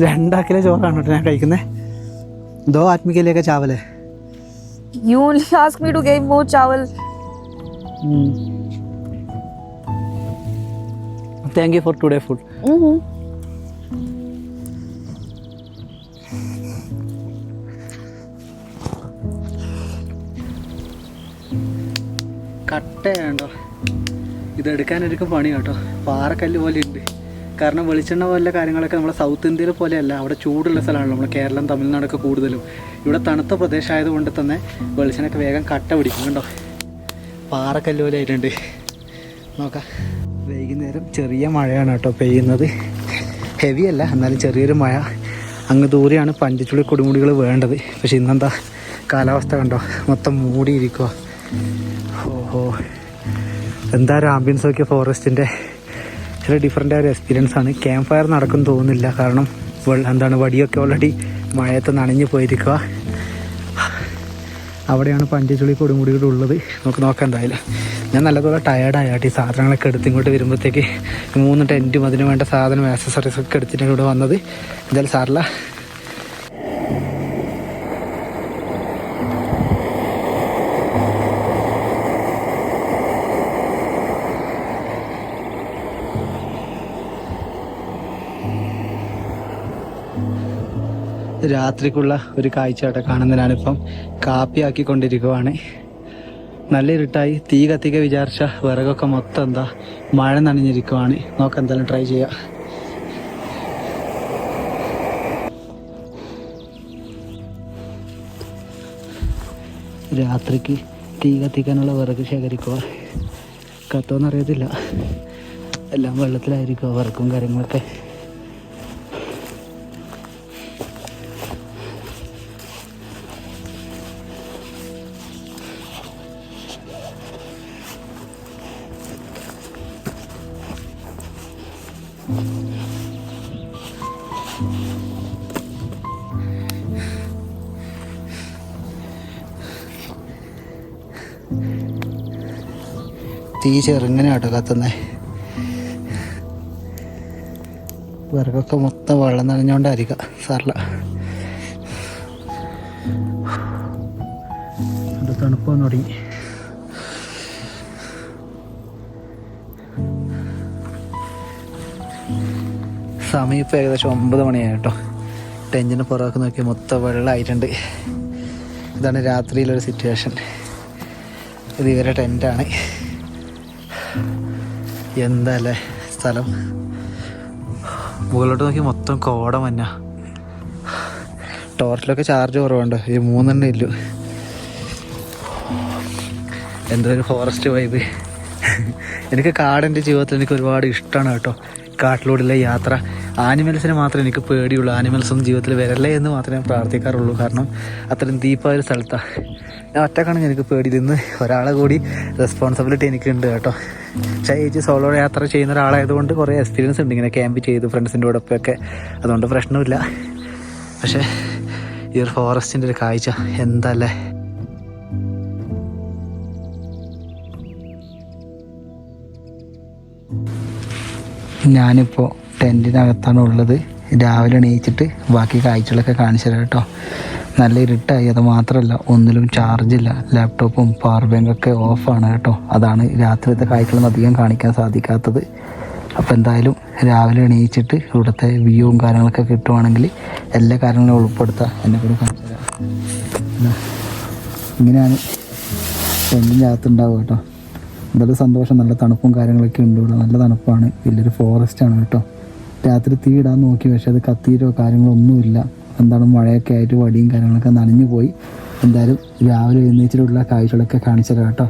2 കിലോ ചോറാണ് കേട്ടോ ഞാൻ കഴിക്കുന്നത് 2 आदमी के लिए का चावल है you only ask me to give more chawal thank you for today food കട്ടയുണ്ടോ ഇതെടുക്കാനൊരിക്കും പണി കേട്ടോ പാറക്കല്ല് പോലെ ഉണ്ട് കാരണം വെളിച്ചെണ്ണ പോലുള്ള കാര്യങ്ങളൊക്കെ നമ്മുടെ സൗത്ത് ഇന്ത്യയിൽ പോലെയല്ല അവിടെ ചൂടുള്ള സ്ഥലമാണല്ലോ നമ്മുടെ കേരളം തമിഴ്നാടൊക്കെ കൂടുതലും ഇവിടെ തണുത്ത പ്രദേശമായതുകൊണ്ട് തന്നെ വെളിച്ചെണ്ണയൊക്കെ വേഗം കട്ട പിടിക്കും കണ്ടോ പാറക്കല്ല് പോലെ ആയിട്ടുണ്ട് നോക്കാം വൈകുന്നേരം ചെറിയ മഴയാണ് കേട്ടോ പെയ്യുന്നത് ഹെവി അല്ല എന്നാലും ചെറിയൊരു മഴ അങ്ങ് ദൂരെയാണ് പഞ്ചച്ചുളി കൊടുമുടികൾ വേണ്ടത് പക്ഷെ ഇന്നെന്താ കാലാവസ്ഥ കണ്ടോ മൊത്തം മൂടിയിരിക്കുക ഓഹോ എന്താ ഒരു ആംബിയൻസ് ഒക്കെ ഫോറസ്റ്റിൻ്റെ ചില ഡിഫറെൻ്റ് ആയ ഒരു എക്സ്പീരിയൻസ് ആണ് ക്യാമ്പ് ഫയർ നടക്കും തോന്നുന്നില്ല കാരണം എന്താണ് വടിയൊക്കെ ഓൾറെഡി മഴയത്ത് നനഞ്ഞു പോയിരിക്കുക അവിടെയാണ് പഞ്ചച്ചുളി കൊടുമുടികൾ ഉള്ളത് നമുക്ക് നോക്കാം എന്തായാലും ഞാൻ നല്ലപോലെ ടയേർഡായിട്ട് ഈ സാധനങ്ങളൊക്കെ എടുത്ത് ഇങ്ങോട്ട് വരുമ്പോഴത്തേക്ക് 3 ടെൻറ്റും അതിന് വേണ്ട സാധനം ആക്സസറീസൊക്കെ എടുത്തിട്ടാണ് ഇവിടെ വന്നത് എന്തായാലും സാറില്ല രാത്രിക്കുള്ള ഒരു കാഴ്ചയായിട്ട് കാണുന്നതിനാണിപ്പം കാപ്പിയാക്കിക്കൊണ്ടിരിക്കുവാണ് നല്ല ഇരുട്ടായി തീ കത്തിക്ക വിചാരിച്ച വിറകൊക്കെ മൊത്തം എന്താ മഴ നനഞ്ഞിരിക്കുവാണ് നോക്കാം എന്തായാലും ട്രൈ ചെയ്യാം രാത്രിക്ക് തീ കത്തിക്കാനുള്ള വിറക് ശേഖരിക്കുക. കത്തോന്നറിയത്തില്ല, എല്ലാം വെള്ളത്തിലായിരിക്കുക വിറക്കും കാര്യങ്ങളൊക്കെ. തീ ചെറുങ്ങനെ കേട്ടോ കത്തുന്നേ. വിറകൊക്കെ മൊത്തം വെള്ളം നനഞ്ഞോണ്ടായിരിക്കാം, സാറില്ല. തണുപ്പ് വന്നു തുടങ്ങി. സമയം ഇപ്പോൾ ഏകദേശം 9 മണിയായി കേട്ടോ. ടെൻറ്റിന് പുറമൊക്കെ നോക്കി മൊത്തം വെള്ളമായിട്ടുണ്ട്. ഇതാണ് രാത്രിയിലൊരു സിറ്റുവേഷൻ. ഇത് ഇവരെ ടെൻറ്റാണ്. എന്താ അല്ലേ സ്ഥലം. മുകളിലോട്ട് നോക്കി മൊത്തം കോട മഞ്ഞ. ടോർച്ചിലൊക്കെ ചാർജ് കുറവുണ്ട്, ഈ 3 എണ്ണേ ഇല്ലു. എന്തൊരു ഫോറസ്റ്റ് വൈബ്. എനിക്ക് കാടിൻ്റെ ജീവിതത്തിൽ എനിക്ക് ഒരുപാട് ഇഷ്ടമാണ് കേട്ടോ. കാട്ടിലൂടെയുള്ള യാത്ര. ആനിമൽസിനെ മാത്രമേ എനിക്ക് പേടിയുള്ളൂ. ആനിമൽസൊന്നും ജീവിതത്തിൽ വരല്ലേ എന്ന് മാത്രമേ ഞാൻ പ്രാർത്ഥിക്കാറുള്ളൂ. കാരണം അത്രയും ഡീപ്പായ ഒരു സ്ഥലത്താണ്. ഞാൻ ഒറ്റക്കാണെങ്കിൽ എനിക്ക് പേടിയില്ല. ഇന്ന് ഒരാളെ കൂടി റെസ്പോൺസിബിലിറ്റി എനിക്കുണ്ട് കേട്ടോ. ചേച്ചി സോളോ യാത്ര ചെയ്യുന്ന ഒരാളായതുകൊണ്ട് കുറേ എക്സ്പീരിയൻസ് ഉണ്ട്. ഇങ്ങനെ ക്യാമ്പ് ചെയ്തു ഫ്രണ്ട്സിൻ്റെ കൂടെയൊക്കെ, അതുകൊണ്ട് പ്രശ്നമില്ല. പക്ഷേ ഈ ഒരു ഫോറസ്റ്റിൻ്റെ ഒരു കാഴ്ച എന്തല്ലേ. ഞാനിപ്പോൾ ടെൻറ്റിനകത്താണ് ഉള്ളത്. രാവിലെ എണീച്ചിട്ട് ബാക്കി കാഴ്ചകളൊക്കെ കാണിച്ചു തരാം കേട്ടോ. നല്ല ഇരുട്ടായി. അത് മാത്രമല്ല ഒന്നിലും ചാർജില്ല. ലാപ്ടോപ്പും പവർ ബാങ്കൊക്കെ ഓഫാണ് കേട്ടോ. അതാണ് രാത്രിത്തെ കാഴ്ചകളൊന്നും അധികം കാണിക്കാൻ സാധിക്കാത്തത്. അപ്പോൾ എന്തായാലും രാവിലെ എണീച്ചിട്ട് ഇവിടുത്തെ വ്യൂവും കാര്യങ്ങളൊക്കെ കിട്ടുവാണെങ്കിൽ എല്ലാ കാര്യങ്ങളും ഉൾപ്പെടുത്താം. എന്നെ കൂടി കാണിച്ചു തരാം. ഇങ്ങനെയാണ് ടെൻറ്റിൻ്റെ അകത്തുണ്ടാവുക കേട്ടോ. വളരെ സന്തോഷം. നല്ല തണുപ്പും കാര്യങ്ങളൊക്കെ ഉണ്ട് ഇവിടെ. നല്ല തണുപ്പാണ്. വലിയൊരു ഫോറസ്റ്റാണ് കേട്ടോ. രാത്രി തീ ഇടാൻ നോക്കി, പക്ഷെ അത് കത്തിയിട്ടോ കാര്യങ്ങളൊന്നുമില്ല. എന്താണ് മഴയൊക്കെ ആയിട്ട് വടിയും കാര്യങ്ങളൊക്കെ നനഞ്ഞു പോയി. എന്തായാലും രാവിലെ എഴുന്നേറ്റിട്ടുള്ള കാഴ്ചകളൊക്കെ കാണിച്ചു തരാം കേട്ടോ.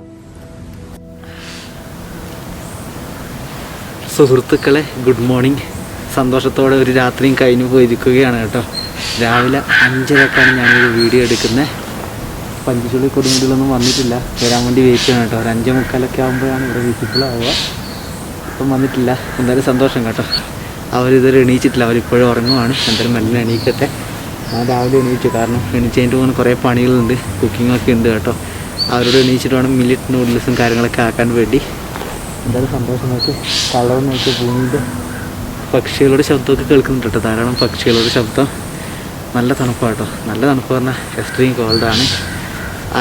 സുഹൃത്തുക്കളെ, ഗുഡ് മോർണിംഗ്. സന്തോഷത്തോടെ ഒരു രാത്രിയും കഴിഞ്ഞു പോയിരിക്കുകയാണ് കേട്ടോ. രാവിലെ 5:30ക്കാണ് ഞാനൊരു വീഡിയോ എടുക്കുന്നത്. പഞ്ചുള്ളി കൊടുമുടികളൊന്നും വന്നിട്ടില്ല, വരാൻ വേണ്ടി വെയിറ്റ് ചെയ്യണം കേട്ടോ. ഒരു 5:45 ആകുമ്പോഴാണ് ഇവിടെ വിസിബിൾ ആവുക. ഇപ്പം വന്നിട്ടില്ല. എന്തായാലും സന്തോഷം കേട്ടോ. അവരിതുവരെ എണീച്ചിട്ടില്ല, അവരിപ്പോഴും ഉറങ്ങുവാണ്. എന്തായാലും മെല്ലെ എണീക്കട്ടെ. ഞാൻ രാവിലെ എണീച്ചു, കാരണം എണീച്ചതിൻ്റെ പോകുന്ന കുറേ പണികളുണ്ട്, കുക്കിങ്ങൊക്കെ ഉണ്ട് കേട്ടോ. അവരോട് എണീച്ചിട്ട് വേണം മില്ലറ്റ് നൂഡിൽസും കാര്യങ്ങളൊക്കെ ആക്കാൻ വേണ്ടി. എന്തായാലും സന്തോഷം. നോക്കി കളർ നോക്കി, ഭൂമിൻ്റെ പക്ഷികളുടെ ശബ്ദമൊക്കെ കേൾക്കുന്നുണ്ട് കേട്ടോ. ധാരാളം പക്ഷികളുടെ ശബ്ദം. നല്ല തണുപ്പാണ് കേട്ടോ. നല്ല തണുപ്പ് പറഞ്ഞാൽ എക്സ്ട്രീം കോൾഡാണ്.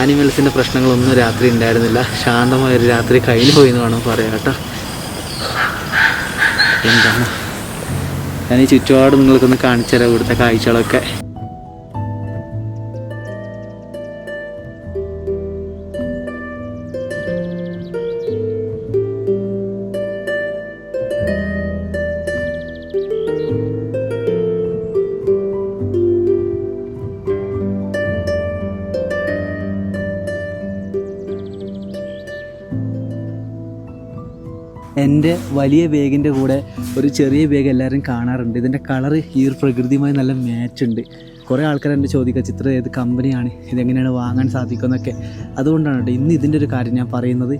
ആനിമൽസിൻ്റെ പ്രശ്നങ്ങളൊന്നും രാത്രി ഉണ്ടായിരുന്നില്ല. ശാന്തമായൊരു രാത്രി കഴിഞ്ഞു പോയി എന്ന് വേണം പറയാം കേട്ടോ. എന്താണ് ഞാൻ ഈ ചുറ്റുപാട് നിങ്ങൾക്കൊന്ന് കാണിച്ചു തരാം ഇവിടുത്തെ കാഴ്ചകളൊക്കെ. എൻ്റെ വലിയ ബാഗിൻ്റെ കൂടെ ഒരു ചെറിയ ബാഗ് എല്ലാവരും കാണാറുണ്ട്. ഇതിൻ്റെ കളറ് ഈ ഒരു പ്രകൃതിയുമായി നല്ല മാച്ച് ഉണ്ട്. കുറേ ആൾക്കാർ എൻ്റെ ചോദിക്കുക, ചിത്രം ഏത് കമ്പനിയാണ്, ഇതെങ്ങനെയാണ് വാങ്ങാൻ സാധിക്കുന്നതൊക്കെ. അതുകൊണ്ടാണ് കേട്ടോ ഇന്ന് ഇതിൻ്റെ ഒരു കാര്യം ഞാൻ പറയുന്നത്.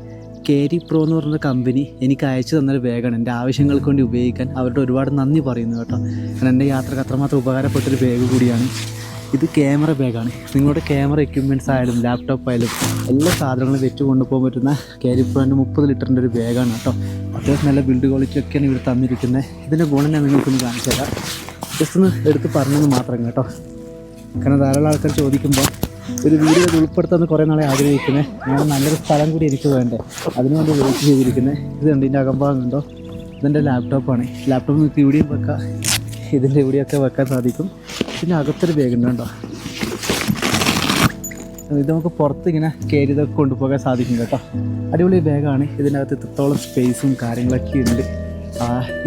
കേരി പ്രോ എന്ന് പറഞ്ഞ കമ്പനി എനിക്ക് അയച്ചു തന്നൊരു ബാഗാണ്. എൻ്റെ ആവശ്യങ്ങൾക്ക് വേണ്ടി ഉപയോഗിക്കാൻ അവരുടെ ഒരുപാട് നന്ദി പറയുന്നു കേട്ടോ. കാരണം എൻ്റെ യാത്രക്ക് അത്രമാത്രം ഉപകാരപ്പെട്ടൊരു ബാഗ് കൂടിയാണ്. ഇത് ക്യാമറ ബാഗാണ്. നിങ്ങളുടെ ക്യാമറ എക്യുപ്മെൻറ്റ്സ് ആയാലും ലാപ്ടോപ്പ് ആയാലും എല്ലാ സാധനങ്ങളും വെച്ച് കൊണ്ടുപോകാൻ പറ്റുന്ന കേരി പ്രോൻ്റെ 30 ലിറ്ററിൻ്റെ ഒരു ബാഗാണ് കേട്ടോ. അത്യാവശ്യം നല്ല ബിൽഡ് ക്വാളിറ്റിയൊക്കെയാണ് ഇവർ തന്നിരിക്കുന്നത്. ഇതിൻ്റെ ഗുണം ഞാൻ നിങ്ങൾക്കൊന്ന് കാണിച്ചു തരാം. ജസ്റ്റ് ഒന്ന് എടുത്ത് പറഞ്ഞെന്ന് മാത്രം കേട്ടോ. കാരണം ധാരാളം ആൾക്കാർ ചോദിക്കുമ്പോൾ ഒരു വീഡിയോ അത് ഉൾപ്പെടുത്താമെന്ന് കുറേ നാളെ ആഗ്രഹിക്കുന്നത്. ഞാൻ നല്ലൊരു സ്ഥലം കൂടി എനിക്ക് വേണ്ടേ, അതിനുവേണ്ടി വെയിറ്റ് ചെയ്തിരിക്കുന്നത്. ഇതുണ്ട്, ഇതിൻ്റെ അകംഭാഗം കണ്ടോ. ഇതെൻ്റെ ലാപ്ടോപ്പാണ്. ലാപ്ടോപ്പ് നിങ്ങൾക്ക് ഇവിടെയും വെക്കാം, ഇതിൻ്റെ ഇവിടെയൊക്കെ വെക്കാൻ സാധിക്കും. പിന്നെ അകത്തൊരു ബാഗ് ഉണ്ട് കേട്ടോ. ഇത് നമുക്ക് പുറത്ത് ഇങ്ങനെ കയറി ഇതൊക്കെ കൊണ്ടുപോകാൻ സാധിക്കും കേട്ടോ. അടിപൊളി ബാഗാണ്. ഇതിനകത്ത് ഇത്രത്തോളം സ്പേസും കാര്യങ്ങളൊക്കെ ഉണ്ട്.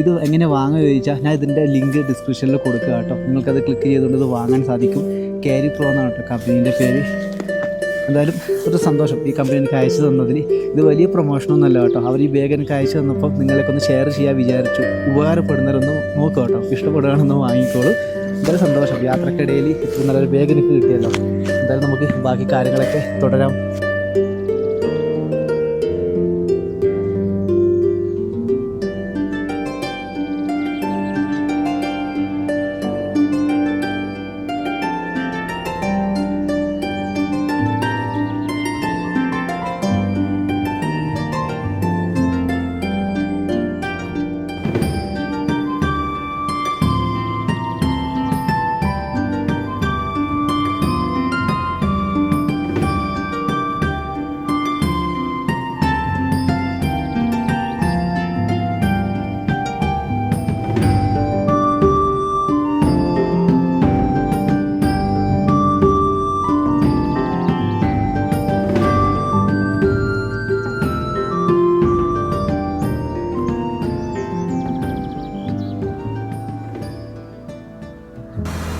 ഇത് എങ്ങനെ വാങ്ങാൻ ചോദിച്ചാൽ ഞാൻ ഇതിൻ്റെ ലിങ്ക് ഡിസ്ക്രിപ്ഷനിൽ കൊടുക്കുക കേട്ടോ. നിങ്ങൾക്കത് ക്ലിക്ക് ചെയ്തുകൊണ്ട് ഇത് വാങ്ങാൻ സാധിക്കും. കേരി പ്രോ എന്നാണ് കേട്ടോ കമ്പനീൻ്റെ പേര്. എന്തായാലും ഒരു സന്തോഷം ഈ കമ്പനി എനിക്ക് അയച്ചു തന്നതിന്. ഇത് വലിയ പ്രൊമോഷനൊന്നുമല്ല കേട്ടോ. അവർ ഈ ബാഗ് എനിക്ക് അയച്ചു തന്നപ്പോൾ നിങ്ങളൊക്കെ ഒന്ന് ഷെയർ ചെയ്യാൻ വിചാരിച്ചു. ഉപകാരപ്പെടുന്നവരൊന്ന് നോക്കുക കേട്ടോ, ഇഷ്ടപ്പെടുകയാണെന്ന് വാങ്ങിക്കോളൂ. എന്തായാലും സന്തോഷം, യാത്രക്കിടയിൽ ഇത്ര നല്ലൊരു ബാഗ് എനിക്ക് കിട്ടിയല്ലോ. എന്തായാലും നമുക്ക് ബാക്കി കാര്യങ്ങളൊക്കെ തുടരാം.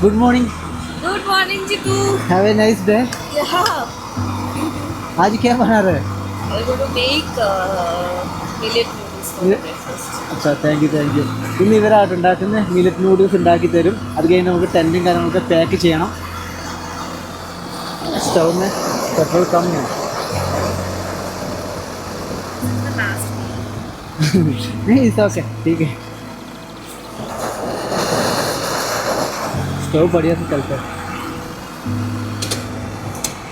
Good morning. Good morning, Jitu. Have a nice day. Yeah. आज क्या बना रहे हैं? We're going to make millet noodles for breakfast. अच्छा, താങ്ക് യു. ഇന്ന് ഇവരായിട്ട് ഉണ്ടാക്കുന്ന മില്ലറ്റ് നൂഡിൽസ് ഉണ്ടാക്കി തരും. അത് കഴിഞ്ഞ് നമുക്ക് ടെൻറ്റും കാര്യങ്ങളൊക്കെ പാക്ക് ചെയ്യണം. സ്റ്റൗന്ന് പെട്രോൾ കമ്മിയാണ്. इट्स ओके, ठीक है. സ്റ്റവ് बढ़िया से चलता है.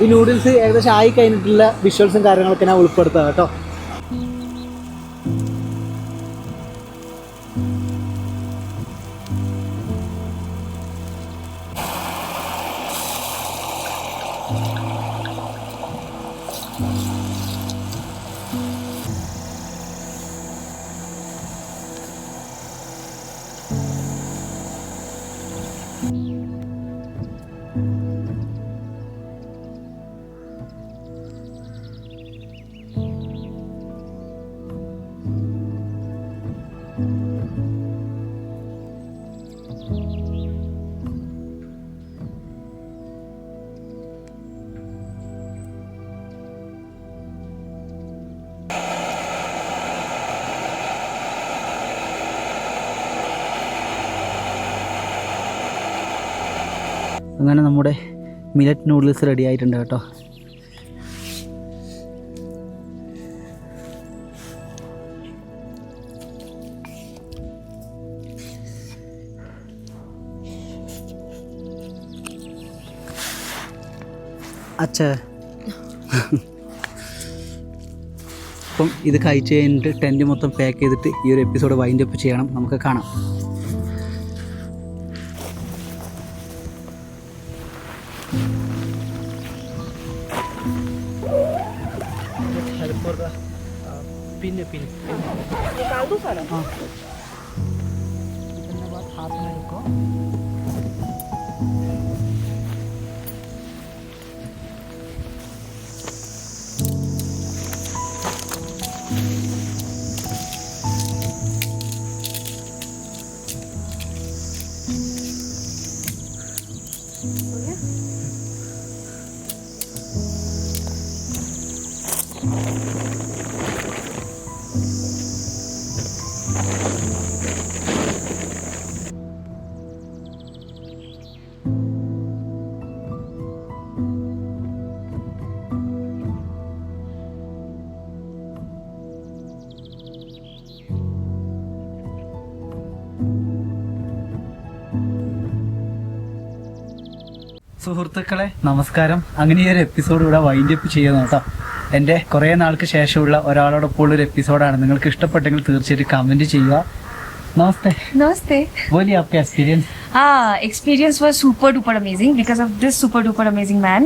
ഈ നൂഡിൽസ് ഏകദേശം ആയി കഴിഞ്ഞിട്ടുള്ള വിഷ്വൽസും കാര്യങ്ങളൊക്കെ ഞാൻ ഉൾപ്പെടുത്താം കേട്ടോ. അങ്ങനെ നമ്മുടെ മില്ലറ്റ് നൂഡിൽസ് റെഡി ആയിട്ടുണ്ട് കേട്ടോ. അച്ഛാ, അപ്പം ഇത് കഴിച്ച് കഴിഞ്ഞിട്ട് ടെൻറ്റ് മൊത്തം പാക്ക് ചെയ്തിട്ട് ഈ ഒരു എപ്പിസോഡ് വൈൻഡ് അപ്പ് ചെയ്യണം. നമുക്ക് കാണാം. पिन निकाल दो सारा. हाँ, निकलने बाद हाथ में रखो. സുഹൃത്തുക്കളെ നമസ്കാരം. അങ്ങനെ ഈ ഒരു എപ്പിസോഡ് ഇവിടെ വൈൻഡ് അപ്പ് ചെയ്യുന്നു കേട്ടോ. എൻ്റെ കുറേ നാൾക്ക് ശേഷമുള്ള ഒരാളോടൊപ്പം ഉള്ളൊരു എപ്പിസോഡാണ്. നിങ്ങൾക്ക് ഇഷ്ടപ്പെട്ടെങ്കിൽ തീർച്ചയായിട്ടും കമൻറ്റ് ചെയ്യുക. नमस्ते. Namaste. बोलिए आपका experience. Experience was super duper amazing because of this super duper amazing man.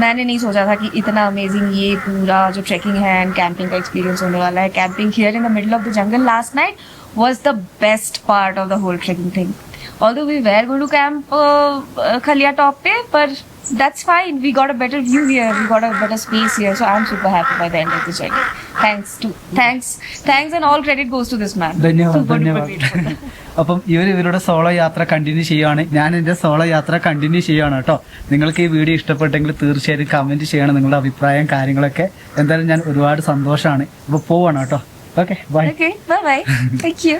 मैंने नहीं सोचा था कि इतना अमेजिंग ये पूरा जो ट्रैकिंग है एंड कैंपिंग का एक्सपीरियंस होने वाला है. Camping here in the middle of the jungle last night was the best part of the whole trekking thing. Although we were going to camp Khalia top pe, but that's fine. We got a better view here. We got a better space here. So I'm super happy by the end of the journey. Thanks and all credit goes to this man. धन्यवाद Super duper धन्यवाद. grateful. അപ്പം ഇവരുടെ solo യാത്ര continue ചെയ്യുകയാണ്. ഞാൻ എൻ്റെ solo യാത്ര continue ചെയ്യുകയാണ് കേട്ടോ. നിങ്ങൾക്ക് ഈ വീഡിയോ ഇഷ്ടപ്പെട്ടെങ്കിൽ തീർച്ചയായിട്ടും കമൻറ്റ് ചെയ്യണം നിങ്ങളുടെ അഭിപ്രായം കാര്യങ്ങളൊക്കെ. എന്തായാലും ഞാൻ ഒരുപാട് സന്തോഷമാണ്. അപ്പോൾ പോവാണ് കേട്ടോ. Okay bye. Okay, bye bye. Thank you.